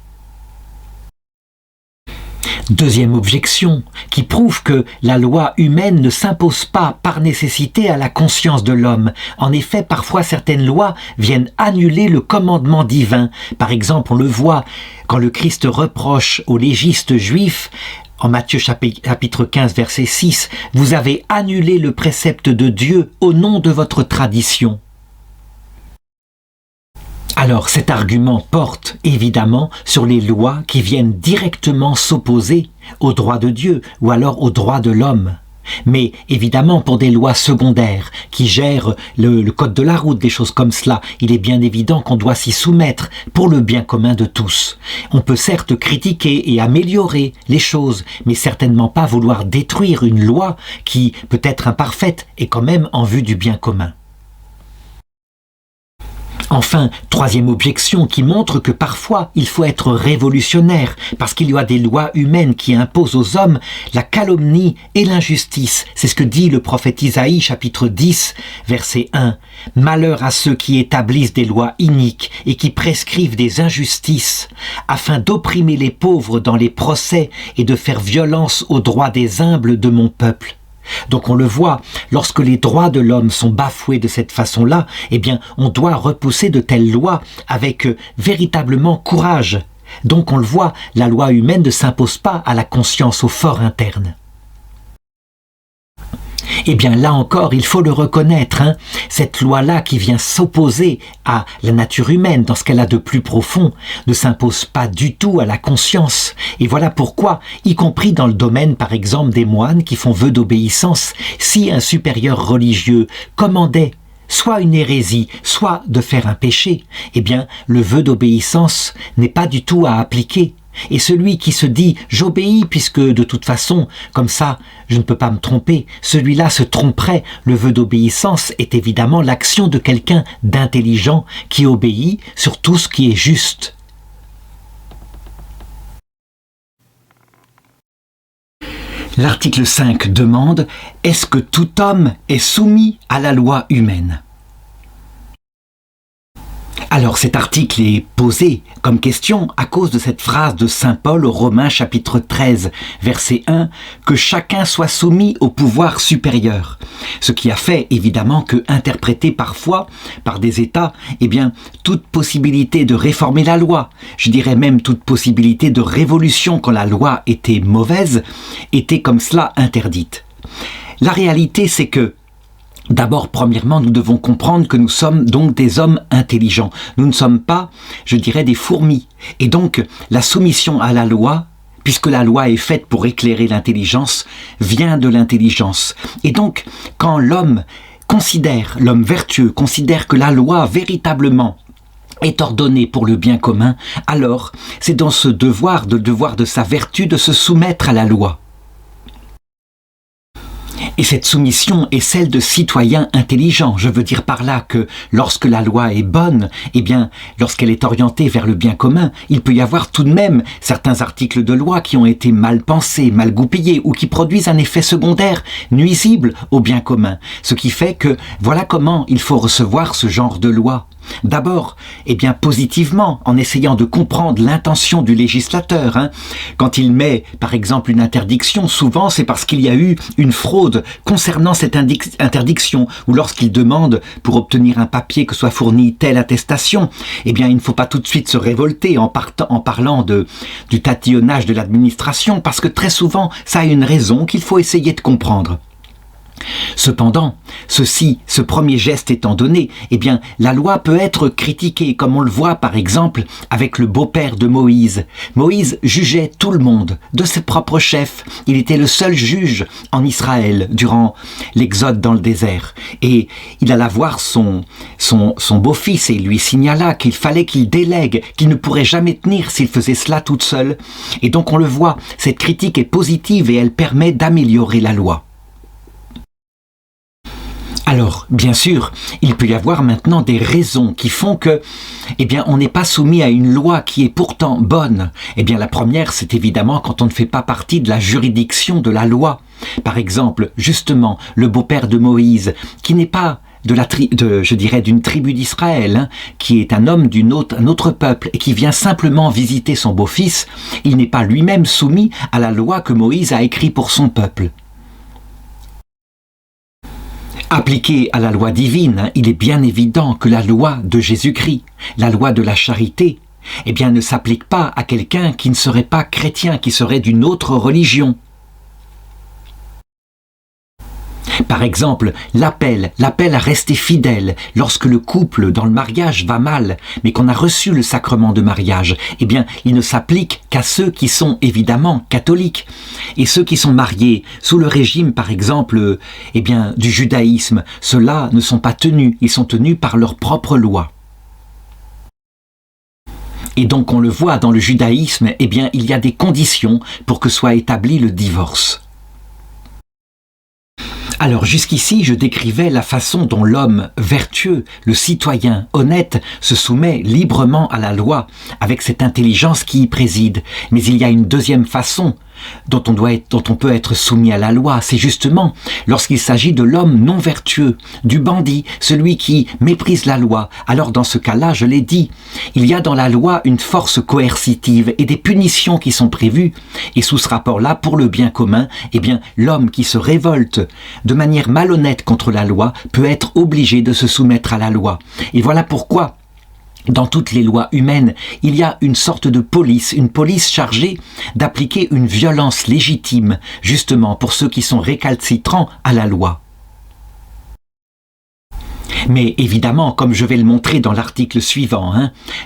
[SPEAKER 1] Deuxième objection, qui prouve que la loi humaine ne s'impose pas par nécessité à la conscience de l'homme. En effet, parfois certaines lois viennent annuler le commandement divin. Par exemple, on le voit quand le Christ reproche aux légistes juifs, en Matthieu chapitre 15 verset 6, « Vous avez annulé le précepte de Dieu au nom de votre tradition. » Alors cet argument porte évidemment sur les lois qui viennent directement s'opposer au droit de Dieu ou alors au droit de l'homme. Mais évidemment pour des lois secondaires qui gèrent le code de la route, des choses comme cela, il est bien évident qu'on doit s'y soumettre pour le bien commun de tous. On peut certes critiquer et améliorer les choses, mais certainement pas vouloir détruire une loi qui peut être imparfaite et quand même en vue du bien commun. Enfin, troisième objection qui montre que parfois il faut être révolutionnaire parce qu'il y a des lois humaines qui imposent aux hommes la calomnie et l'injustice. C'est ce que dit le prophète Isaïe, chapitre 10, verset 1. « Malheur à ceux qui établissent des lois iniques et qui prescrivent des injustices, afin d'opprimer les pauvres dans les procès et de faire violence aux droits des humbles de mon peuple. » Donc on le voit, lorsque les droits de l'homme sont bafoués de cette façon-là, eh bien on doit repousser de telles lois avec véritablement courage. Donc on le voit, la loi humaine ne s'impose pas à la conscience, au fort interne. Eh bien là encore, il faut le reconnaître, cette loi-là qui vient s'opposer à la nature humaine dans ce qu'elle a de plus profond, ne s'impose pas du tout à la conscience. Et voilà pourquoi, y compris dans le domaine par exemple des moines qui font vœu d'obéissance, si un supérieur religieux commandait soit une hérésie, soit de faire un péché, eh bien le vœu d'obéissance n'est pas du tout à appliquer. Et celui qui se dit « j'obéis puisque de toute façon, comme ça, je ne peux pas me tromper », celui-là se tromperait. Le vœu d'obéissance est évidemment l'action de quelqu'un d'intelligent qui obéit sur tout ce qui est juste. L'article 5 demande « Est-ce que tout homme est soumis à la loi humaine ?» Alors cet article est posé comme question à cause de cette phrase de saint Paul aux Romains chapitre 13, verset 1, que chacun soit soumis au pouvoir supérieur. Ce qui a fait évidemment que, interprété parfois par des États, eh bien, toute possibilité de réformer la loi, je dirais même toute possibilité de révolution quand la loi était mauvaise, était comme cela interdite. La réalité c'est que d'abord, premièrement, nous devons comprendre que nous sommes donc des hommes intelligents. Nous ne sommes pas, je dirais, des fourmis. Et donc, la soumission à la loi, puisque la loi est faite pour éclairer l'intelligence, vient de l'intelligence. Et donc, quand l'homme vertueux, considère que la loi, véritablement, est ordonnée pour le bien commun, alors c'est dans ce devoir de sa vertu de se soumettre à la loi. Et cette soumission est celle de citoyens intelligents. Je veux dire par là que lorsque la loi est bonne, eh bien, lorsqu'elle est orientée vers le bien commun, il peut y avoir tout de même certains articles de loi qui ont été mal pensés, mal goupillés, ou qui produisent un effet secondaire nuisible au bien commun. Ce qui fait que voilà comment il faut recevoir ce genre de loi. D'abord, eh bien positivement, en essayant de comprendre l'intention du législateur. Quand il met, par exemple, une interdiction, souvent c'est parce qu'il y a eu une fraude concernant cette interdiction, ou lorsqu'il demande, pour obtenir un papier que soit fourni telle attestation, eh bien il ne faut pas tout de suite se révolter en parlant du tatillonnage de l'administration, parce que très souvent, ça a une raison qu'il faut essayer de comprendre. Cependant, ce premier geste étant donné, eh bien, la loi peut être critiquée, comme on le voit par exemple avec le beau-père de Moïse. Moïse jugeait tout le monde, de ses propres chefs. Il était le seul juge en Israël durant l'exode dans le désert. Et il alla voir son beau-fils et il lui signala qu'il fallait qu'il délègue, qu'il ne pourrait jamais tenir s'il faisait cela toute seule. Et donc on le voit, cette critique est positive et elle permet d'améliorer la loi. Alors, bien sûr, il peut y avoir maintenant des raisons qui font que, eh bien, on n'est pas soumis à une loi qui est pourtant bonne. Eh bien, la première, c'est évidemment quand on ne fait pas partie de la juridiction de la loi. Par exemple, justement, le beau-père de Moïse, qui n'est pas d'une tribu d'Israël, qui est un homme d'un autre peuple et qui vient simplement visiter son beau-fils, il n'est pas lui-même soumis à la loi que Moïse a écrite pour son peuple. Appliqué à la loi divine, il est bien évident que la loi de Jésus-Christ, la loi de la charité, eh bien, ne s'applique pas à quelqu'un qui ne serait pas chrétien, qui serait d'une autre religion. Par exemple, l'appel à rester fidèle lorsque le couple dans le mariage va mal, mais qu'on a reçu le sacrement de mariage, eh bien, il ne s'applique qu'à ceux qui sont évidemment catholiques. Et ceux qui sont mariés sous le régime, par exemple, eh bien, du judaïsme, ceux-là ne sont pas tenus, ils sont tenus par leur propre loi. Et donc, on le voit dans le judaïsme, eh bien, il y a des conditions pour que soit établi le divorce. Alors jusqu'ici, je décrivais la façon dont l'homme vertueux, le citoyen honnête, se soumet librement à la loi, avec cette intelligence qui y préside. Mais il y a une deuxième façon dont on peut être soumis à la loi, c'est justement lorsqu'il s'agit de l'homme non vertueux, du bandit, celui qui méprise la loi. Alors dans ce cas-là, je l'ai dit, il y a dans la loi une force coercitive et des punitions qui sont prévues. Et sous ce rapport-là, pour le bien commun, eh bien, l'homme qui se révolte de manière malhonnête contre la loi peut être obligé de se soumettre à la loi. Et voilà pourquoi dans toutes les lois humaines, il y a une sorte de police, une police chargée d'appliquer une violence légitime, justement pour ceux qui sont récalcitrants à la loi. Mais évidemment, comme je vais le montrer dans l'article suivant,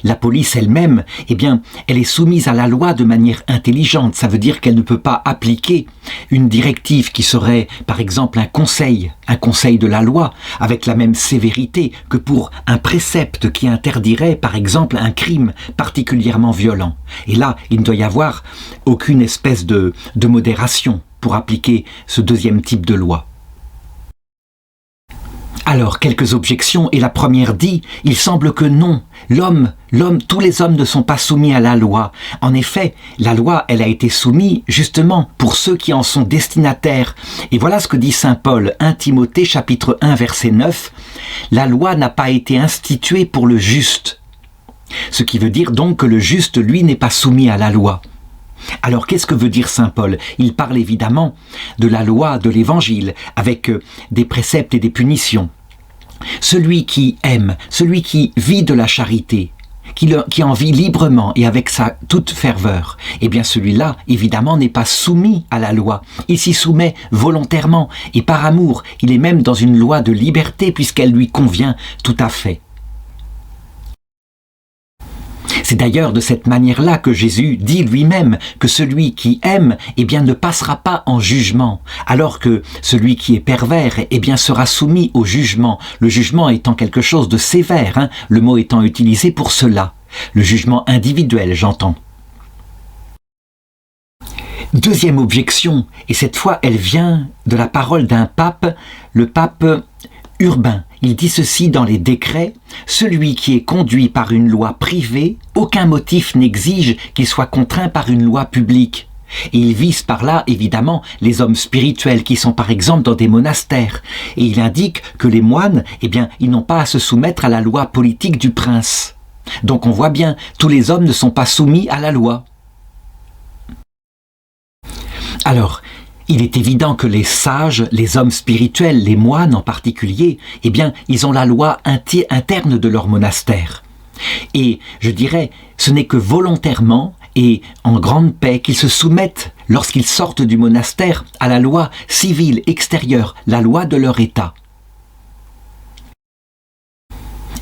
[SPEAKER 1] la police elle-même, eh bien, elle est soumise à la loi de manière intelligente. Ça veut dire qu'elle ne peut pas appliquer une directive qui serait, par exemple, un conseil de la loi, avec la même sévérité que pour un précepte qui interdirait, par exemple, un crime particulièrement violent. Et là, il ne doit y avoir aucune espèce de modération pour appliquer ce deuxième type de loi. Alors, quelques objections, et la première dit, il semble que non, tous les hommes ne sont pas soumis à la loi. En effet, la loi, elle a été soumise justement pour ceux qui en sont destinataires. Et voilà ce que dit saint Paul, 1 Timothée chapitre 1 verset 9, la loi n'a pas été instituée pour le juste. Ce qui veut dire donc que le juste, lui, n'est pas soumis à la loi. Alors qu'est-ce que veut dire saint Paul? Il parle évidemment de la loi de l'évangile, avec des préceptes et des punitions. Celui qui aime, celui qui vit de la charité, qui en vit librement et avec sa toute ferveur, eh bien celui-là, évidemment, n'est pas soumis à la loi. Il s'y soumet volontairement et par amour. Il est même dans une loi de liberté puisqu'elle lui convient tout à fait. C'est d'ailleurs de cette manière-là que Jésus dit lui-même que celui qui aime, eh bien, ne passera pas en jugement, alors que celui qui est pervers, eh bien, sera soumis au jugement. Le jugement étant quelque chose de sévère, le mot étant utilisé pour cela. Le jugement individuel, j'entends. Deuxième objection, et cette fois elle vient de la parole d'un pape, le pape Urbain. Il dit ceci dans les décrets, « Celui qui est conduit par une loi privée, aucun motif n'exige qu'il soit contraint par une loi publique. » Et il vise par là, évidemment, les hommes spirituels qui sont par exemple dans des monastères. Et il indique que les moines, eh bien, ils n'ont pas à se soumettre à la loi politique du prince. Donc on voit bien, tous les hommes ne sont pas soumis à la loi. Alors, il est évident que les sages, les hommes spirituels, les moines en particulier, eh bien, ils ont la loi interne de leur monastère. Et je dirais, ce n'est que volontairement et en grande paix qu'ils se soumettent, lorsqu'ils sortent du monastère, à la loi civile extérieure, la loi de leur État.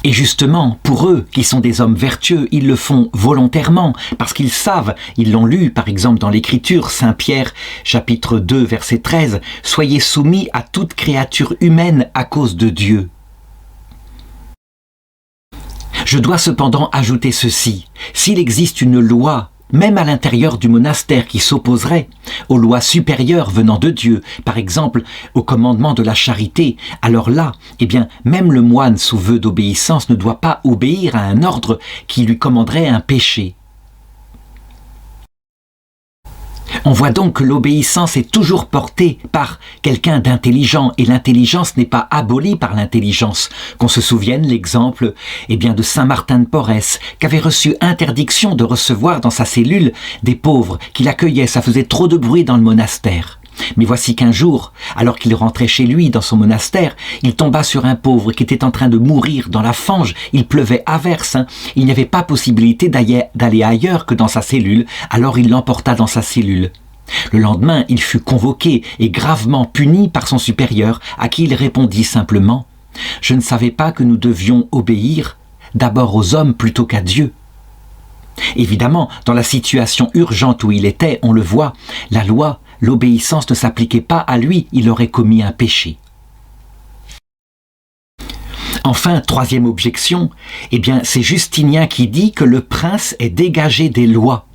[SPEAKER 1] Et justement, pour eux, qui sont des hommes vertueux, ils le font volontairement, parce qu'ils savent, ils l'ont lu par exemple dans l'Écriture, Saint Pierre, chapitre 2, verset 13, « Soyez soumis à toute créature humaine à cause de Dieu ». Je dois cependant ajouter ceci, s'il existe une loi, même à l'intérieur du monastère qui s'opposerait aux lois supérieures venant de Dieu, par exemple au commandement de la charité, alors là, eh bien, même le moine sous vœu d'obéissance ne doit pas obéir à un ordre qui lui commanderait un péché. On voit donc que l'obéissance est toujours portée par quelqu'un d'intelligent et l'intelligence n'est pas abolie par l'intelligence. Qu'on se souvienne l'exemple de saint Martin de Porres qui avait reçu interdiction de recevoir dans sa cellule des pauvres qui l'accueillaient, ça faisait trop de bruit dans le monastère. Mais voici qu'un jour, alors qu'il rentrait chez lui dans son monastère, il tomba sur un pauvre qui était en train de mourir dans la fange. Il pleuvait à verse. Il n'y avait pas possibilité d'aller ailleurs que dans sa cellule, alors il l'emporta dans sa cellule. Le lendemain, il fut convoqué et gravement puni par son supérieur, à qui il répondit simplement « Je ne savais pas que nous devions obéir d'abord aux hommes plutôt qu'à Dieu. » Évidemment, dans la situation urgente où il était, on le voit, la loi, l'obéissance ne s'appliquait pas à lui, il aurait commis un péché. Enfin, troisième objection, c'est Justinien qui dit que le prince est dégagé des lois.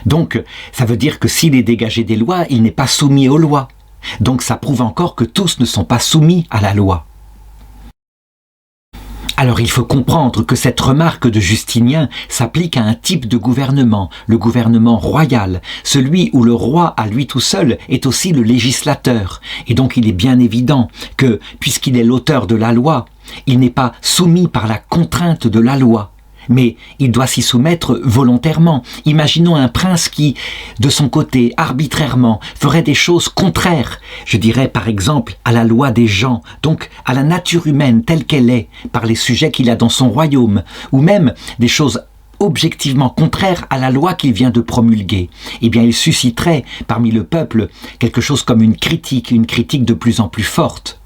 [SPEAKER 1] Donc, ça veut dire que s'il est dégagé des lois, il n'est pas soumis aux lois. Donc ça prouve encore que tous ne sont pas soumis à la loi. Alors il faut comprendre que cette remarque de Justinien s'applique à un type de gouvernement, le gouvernement royal, celui où le roi à lui tout seul est aussi le législateur. Et donc il est bien évident que, puisqu'il est l'auteur de la loi, il n'est pas soumis par la contrainte de la loi, mais il doit s'y soumettre volontairement. Imaginons un prince qui, de son côté, arbitrairement, ferait des choses contraires, je dirais par exemple à la loi des gens, donc à la nature humaine telle qu'elle est, par les sujets qu'il a dans son royaume, ou même des choses objectivement contraires à la loi qu'il vient de promulguer. Eh bien, il susciterait parmi le peuple quelque chose comme une critique de plus en plus forte.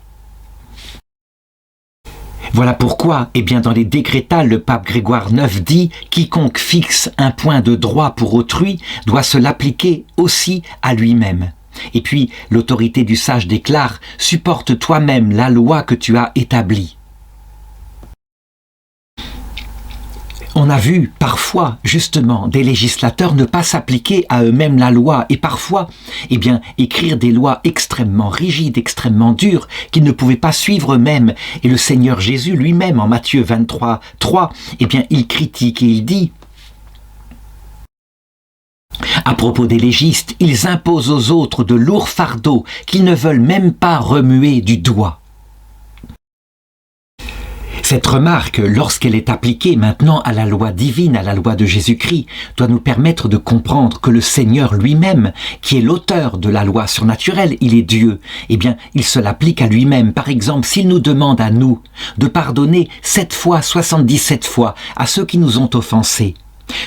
[SPEAKER 1] Voilà pourquoi, eh bien, dans les décrétales, le pape Grégoire IX dit « Quiconque fixe un point de droit pour autrui doit se l'appliquer aussi à lui-même. » Et puis, l'autorité du sage déclare « Supporte toi-même la loi que tu as établie. » On a vu parfois, justement, des législateurs ne pas s'appliquer à eux-mêmes la loi et parfois, eh bien, écrire des lois extrêmement rigides, extrêmement dures, qu'ils ne pouvaient pas suivre eux-mêmes. Et le Seigneur Jésus lui-même, en Matthieu 23, 3, eh bien, il critique et il dit à propos des légistes, ils imposent aux autres de lourds fardeaux qu'ils ne veulent même pas remuer du doigt. Cette remarque, lorsqu'elle est appliquée maintenant à la loi divine, à la loi de Jésus-Christ, doit nous permettre de comprendre que le Seigneur lui-même, qui est l'auteur de la loi surnaturelle, il est Dieu, eh bien, il se l'applique à lui-même. Par exemple, s'il nous demande à nous de pardonner 7 fois, 77 fois à ceux qui nous ont offensés,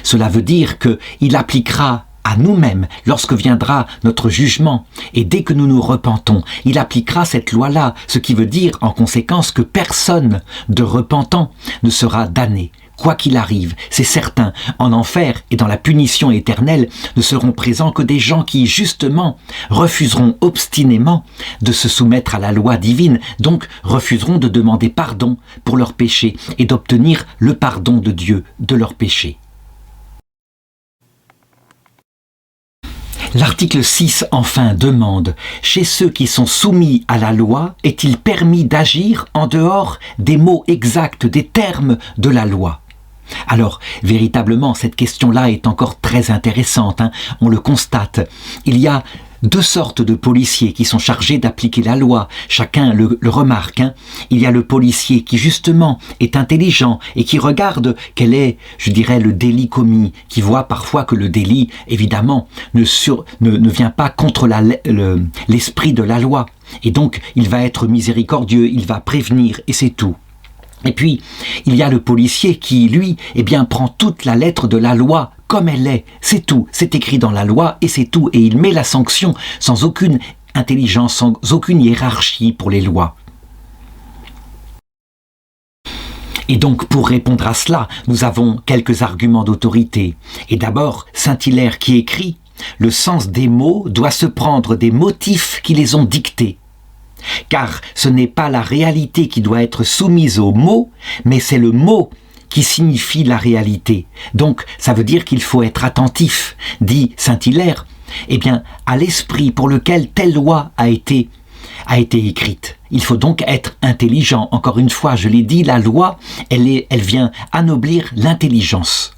[SPEAKER 1] cela veut dire qu'il appliquera à nous-mêmes, lorsque viendra notre jugement, et dès que nous nous repentons, il appliquera cette loi-là, ce qui veut dire en conséquence que personne de repentant ne sera damné. Quoi qu'il arrive, c'est certain, en enfer et dans la punition éternelle ne seront présents que des gens qui, justement, refuseront obstinément de se soumettre à la loi divine, donc refuseront de demander pardon pour leurs péchés et d'obtenir le pardon de Dieu de leurs péchés. L'article 6, enfin, demande « Chez ceux qui sont soumis à la loi, est-il permis d'agir en dehors des mots exacts, des termes de la loi ?» Alors, véritablement, cette question-là est encore très intéressante, on le constate. Il y a 2 sortes de policiers qui sont chargés d'appliquer la loi. Chacun le remarque. Il y a le policier qui, justement, est intelligent et qui regarde quel est, je dirais, le délit commis, qui voit parfois que le délit, évidemment, ne vient pas contre l'esprit de la loi. Et donc, il va être miséricordieux, il va prévenir, et c'est tout. Et puis, il y a le policier qui, lui, eh bien, prend toute la lettre de la loi comme elle est. C'est tout. C'est écrit dans la loi et c'est tout. Et il met la sanction sans aucune intelligence, sans aucune hiérarchie pour les lois. Et donc, pour répondre à cela, nous avons quelques arguments d'autorité. Et d'abord, Saint-Hilaire qui écrit « Le sens des mots doit se prendre des motifs qui les ont dictés. Car ce n'est pas la réalité qui doit être soumise au mot, mais c'est le mot qui signifie la réalité. Donc, ça veut dire qu'il faut être attentif, dit Saint-Hilaire, eh bien, à l'esprit pour lequel telle loi a été écrite. Il faut donc être intelligent. Encore une fois, je l'ai dit, la loi, elle vient anoblir l'intelligence.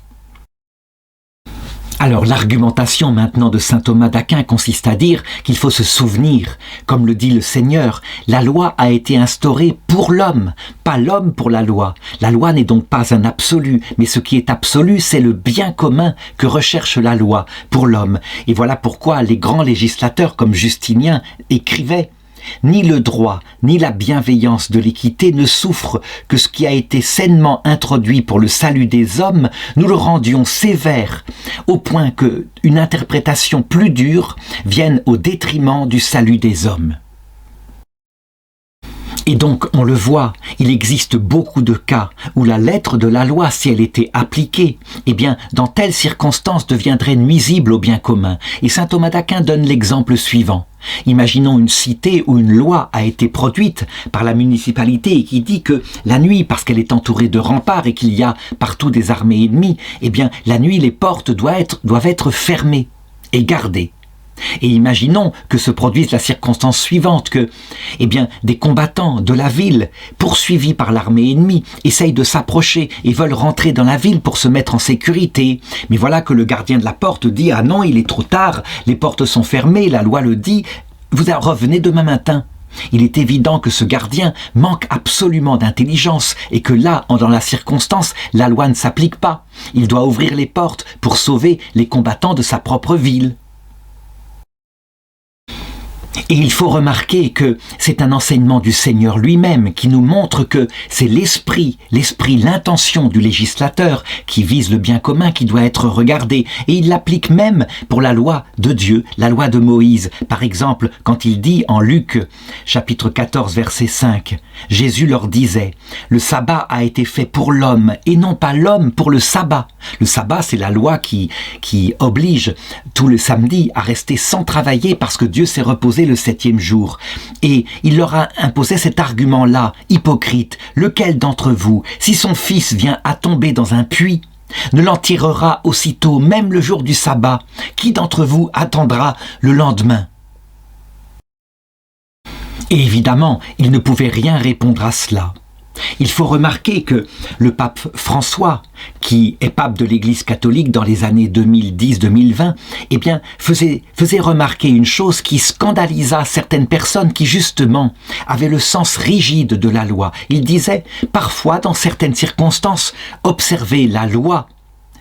[SPEAKER 1] Alors l'argumentation maintenant de saint Thomas d'Aquin consiste à dire qu'il faut se souvenir, comme le dit le Seigneur, la loi a été instaurée pour l'homme, pas l'homme pour la loi. La loi n'est donc pas un absolu, mais ce qui est absolu, c'est le bien commun que recherche la loi pour l'homme. Et voilà pourquoi les grands législateurs comme Justinien écrivaient « Ni le droit, ni la bienveillance de l'équité ne souffrent que ce qui a été sainement introduit pour le salut des hommes, nous le rendions sévère, au point que une interprétation plus dure vienne au détriment du salut des hommes. » Et donc, on le voit, il existe beaucoup de cas où la lettre de la loi, si elle était appliquée, eh bien, dans telles circonstances deviendrait nuisible au bien commun. Et saint Thomas d'Aquin donne l'exemple suivant. Imaginons une cité où une loi a été produite par la municipalité et qui dit que la nuit, parce qu'elle est entourée de remparts et qu'il y a partout des armées ennemies, eh bien, la nuit, les portes doivent être fermées et gardées. Et imaginons que se produise la circonstance suivante, que des combattants de la ville, poursuivis par l'armée ennemie, essayent de s'approcher et veulent rentrer dans la ville pour se mettre en sécurité. Mais voilà que le gardien de la porte dit « Ah non, il est trop tard, les portes sont fermées, la loi le dit, vous revenez demain matin ». Il est évident que ce gardien manque absolument d'intelligence et que là, dans la circonstance, la loi ne s'applique pas. Il doit ouvrir les portes pour sauver les combattants de sa propre ville. Et il faut remarquer que c'est un enseignement du Seigneur lui-même qui nous montre que c'est l'esprit, l'intention du législateur qui vise le bien commun qui doit être regardé. Et il l'applique même pour la loi de Dieu, la loi de Moïse. Par exemple, quand il dit en Luc, chapitre 14, verset 5, Jésus leur disait « Le sabbat a été fait pour l'homme et non pas l'homme pour le sabbat. » Le sabbat, c'est la loi qui oblige tout le samedi à rester sans travailler parce que Dieu s'est reposé le 7e jour. Et il leur a imposé cet argument-là, hypocrite, lequel d'entre vous, si son fils vient à tomber dans un puits, ne l'en tirera aussitôt, même le jour du sabbat? Qui d'entre vous attendra le lendemain? Et évidemment, il ne pouvait rien répondre à cela. Il faut remarquer que le pape François, qui est pape de l'Église catholique dans les années 2010-2020, faisait remarquer une chose qui scandalisa certaines personnes qui justement avaient le sens rigide de la loi. Il disait, parfois dans certaines circonstances, observer la loi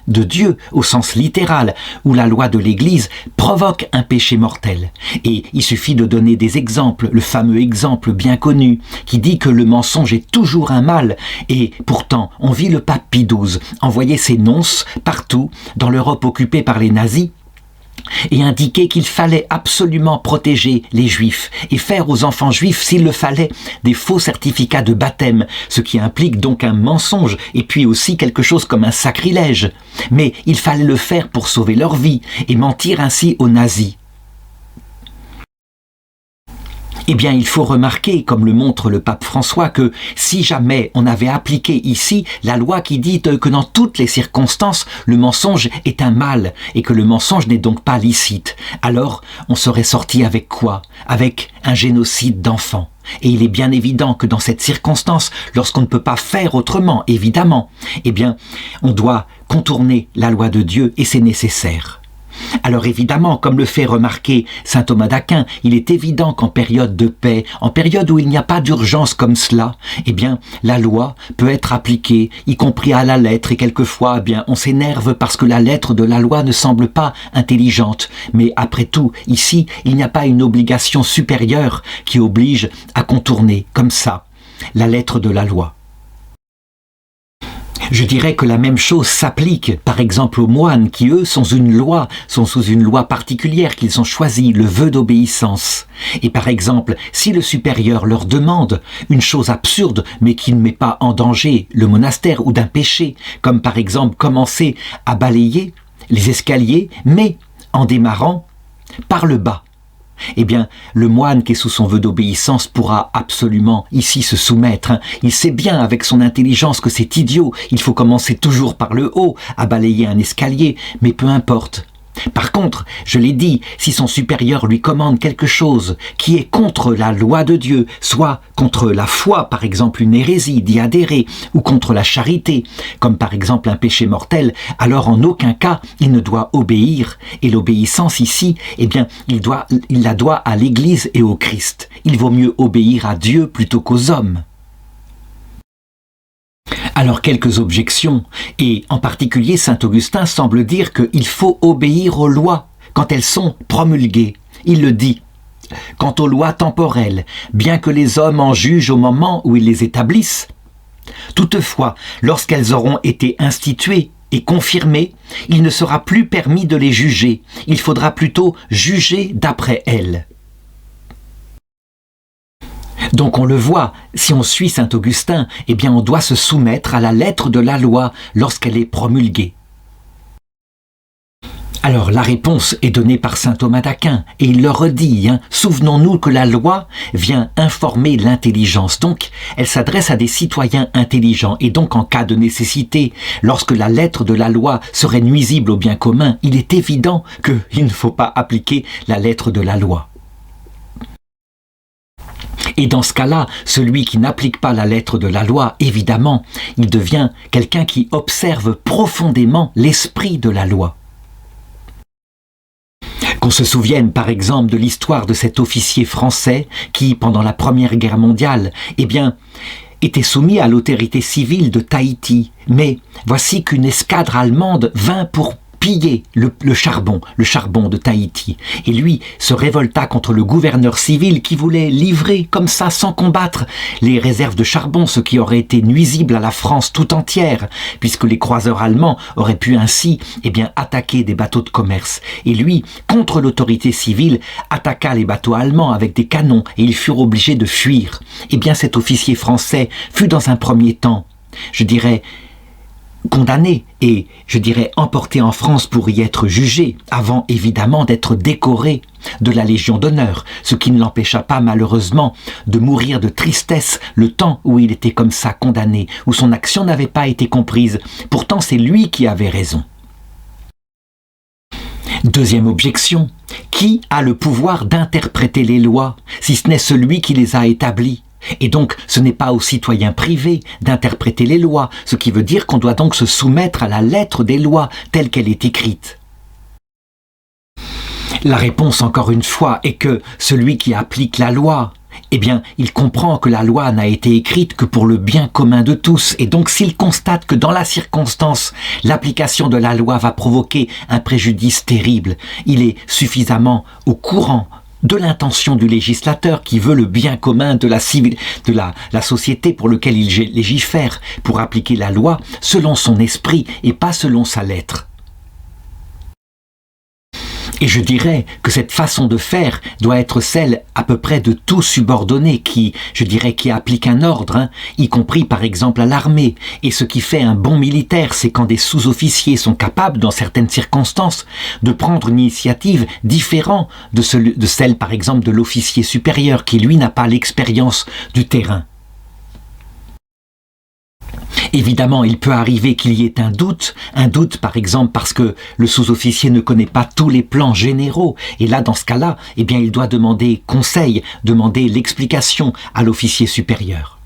[SPEAKER 1] de Dieu au sens littéral, où la loi de l'Église provoque un péché mortel. Et il suffit de donner des exemples, le fameux exemple bien connu qui dit que le mensonge est toujours un mal, et pourtant on vit le pape Pie XII envoyer ses nonces partout dans l'Europe occupée par les nazis et indiquer qu'il fallait absolument protéger les juifs et faire aux enfants juifs, s'il le fallait, des faux certificats de baptême, ce qui implique donc un mensonge et puis aussi quelque chose comme un sacrilège. Mais il fallait le faire pour sauver leur vie et mentir ainsi aux nazis. Il faut remarquer, comme le montre le pape François, que si jamais on avait appliqué ici la loi qui dit que dans toutes les circonstances, le mensonge est un mal et que le mensonge n'est donc pas licite, alors on serait sorti avec quoi? Avec un génocide d'enfants. Et il est bien évident que dans cette circonstance, lorsqu'on ne peut pas faire autrement, évidemment, on doit contourner la loi de Dieu et c'est nécessaire. Alors évidemment, comme le fait remarquer saint Thomas d'Aquin, il est évident qu'en période de paix, en période où il n'y a pas d'urgence comme cela, la loi peut être appliquée, y compris à la lettre, et quelquefois, on s'énerve parce que la lettre de la loi ne semble pas intelligente. Mais après tout, ici, il n'y a pas une obligation supérieure qui oblige à contourner, comme ça, la lettre de la loi. Je dirais que la même chose s'applique, par exemple, aux moines qui, eux, sont sous une loi particulière qu'ils ont choisie, le vœu d'obéissance. Et par exemple, si le supérieur leur demande une chose absurde, mais qui ne met pas en danger le monastère ou d'un péché, comme par exemple commencer à balayer les escaliers, mais en démarrant par le bas, le moine qui est sous son vœu d'obéissance pourra absolument ici se soumettre. Il sait bien avec son intelligence que c'est idiot, il faut commencer toujours par le haut, à balayer un escalier, mais peu importe. Par contre, je l'ai dit, si son supérieur lui commande quelque chose qui est contre la loi de Dieu, soit contre la foi, par exemple une hérésie d'y adhérer, ou contre la charité, comme par exemple un péché mortel, alors en aucun cas il ne doit obéir. Et l'obéissance ici, il la doit à l'Église et au Christ. Il vaut mieux obéir à Dieu plutôt qu'aux hommes. Alors quelques objections, et en particulier saint Augustin semble dire qu'il faut obéir aux lois quand elles sont promulguées. Il le dit. Quant aux lois temporelles, bien que les hommes en jugent au moment où ils les établissent, toutefois, lorsqu'elles auront été instituées et confirmées, il ne sera plus permis de les juger. Il faudra plutôt juger d'après elles. Donc on le voit, si on suit saint Augustin, on doit se soumettre à la lettre de la loi lorsqu'elle est promulguée. Alors la réponse est donnée par saint Thomas d'Aquin et il le redit, souvenons-nous que la loi vient informer l'intelligence, donc elle s'adresse à des citoyens intelligents et donc en cas de nécessité, lorsque la lettre de la loi serait nuisible au bien commun, il est évident qu'il ne faut pas appliquer la lettre de la loi. Et dans ce cas-là, celui qui n'applique pas la lettre de la loi, évidemment, il devient quelqu'un qui observe profondément l'esprit de la loi. Qu'on se souvienne par exemple de l'histoire de cet officier français qui, pendant la Première Guerre mondiale, était soumis à l'autorité civile de Tahiti. Mais voici qu'une escadre allemande vint pour piller le charbon de Tahiti. Et lui se révolta contre le gouverneur civil qui voulait livrer comme ça, sans combattre, les réserves de charbon, ce qui aurait été nuisible à la France tout entière, puisque les croiseurs allemands auraient pu ainsi attaquer des bateaux de commerce. Et lui, contre l'autorité civile, attaqua les bateaux allemands avec des canons et ils furent obligés de fuir. Cet officier français fut dans un premier temps, condamné et, emporté en France pour y être jugé, avant évidemment d'être décoré de la Légion d'honneur, ce qui ne l'empêcha pas malheureusement de mourir de tristesse le temps où il était comme ça condamné, où son action n'avait pas été comprise. Pourtant c'est lui qui avait raison. Deuxième objection, qui a le pouvoir d'interpréter les lois, si ce n'est celui qui les a établies ? Et donc, ce n'est pas aux citoyens privés d'interpréter les lois, ce qui veut dire qu'on doit donc se soumettre à la lettre des lois telle qu'elle est écrite. La réponse, encore une fois, est que celui qui applique la loi, il comprend que la loi n'a été écrite que pour le bien commun de tous. Et donc, s'il constate que dans la circonstance, l'application de la loi va provoquer un préjudice terrible, il est suffisamment au courant de l'intention du législateur qui veut le bien commun de la société pour lequel il légifère, pour appliquer la loi selon son esprit et pas selon sa lettre. Et je dirais que cette façon de faire doit être celle à peu près de tout subordonné qui applique un ordre, y compris par exemple à l'armée. Et ce qui fait un bon militaire, c'est quand des sous-officiers sont capables, dans certaines circonstances, de prendre une initiative différente de celle par exemple de l'officier supérieur qui lui n'a pas l'expérience du terrain. Évidemment, il peut arriver qu'il y ait un doute par exemple parce que le sous-officier ne connaît pas tous les plans généraux. Et là, dans ce cas-là, il doit demander conseil, demander l'explication à l'officier supérieur.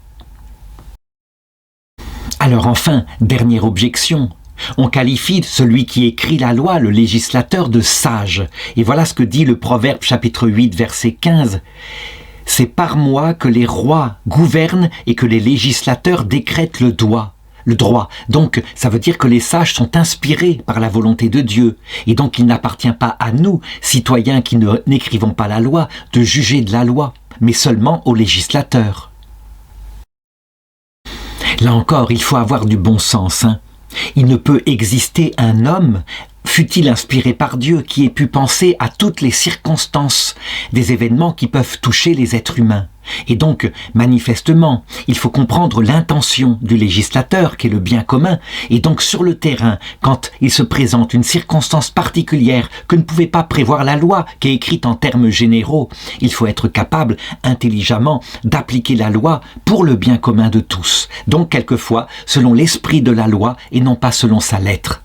[SPEAKER 1] Alors enfin, dernière objection. On qualifie celui qui écrit la loi, le législateur, de sage. Et voilà ce que dit le Proverbe chapitre 8, verset 15. C'est par moi que les rois gouvernent et que les législateurs décrètent le droit. Donc, ça veut dire que les sages sont inspirés par la volonté de Dieu. Et donc, il n'appartient pas à nous, citoyens qui n'écrivons pas la loi, de juger de la loi, mais seulement aux législateurs. Là encore, il faut avoir du bon sens. Il ne peut exister un homme, fût-il inspiré par Dieu, qui ait pu penser à toutes les circonstances des événements qui peuvent toucher les êtres humains. Et donc, manifestement, il faut comprendre l'intention du législateur, qui est le bien commun, et donc sur le terrain, quand il se présente une circonstance particulière que ne pouvait pas prévoir la loi, qui est écrite en termes généraux, il faut être capable, intelligemment, d'appliquer la loi pour le bien commun de tous. Donc, quelquefois, selon l'esprit de la loi et non pas selon sa lettre.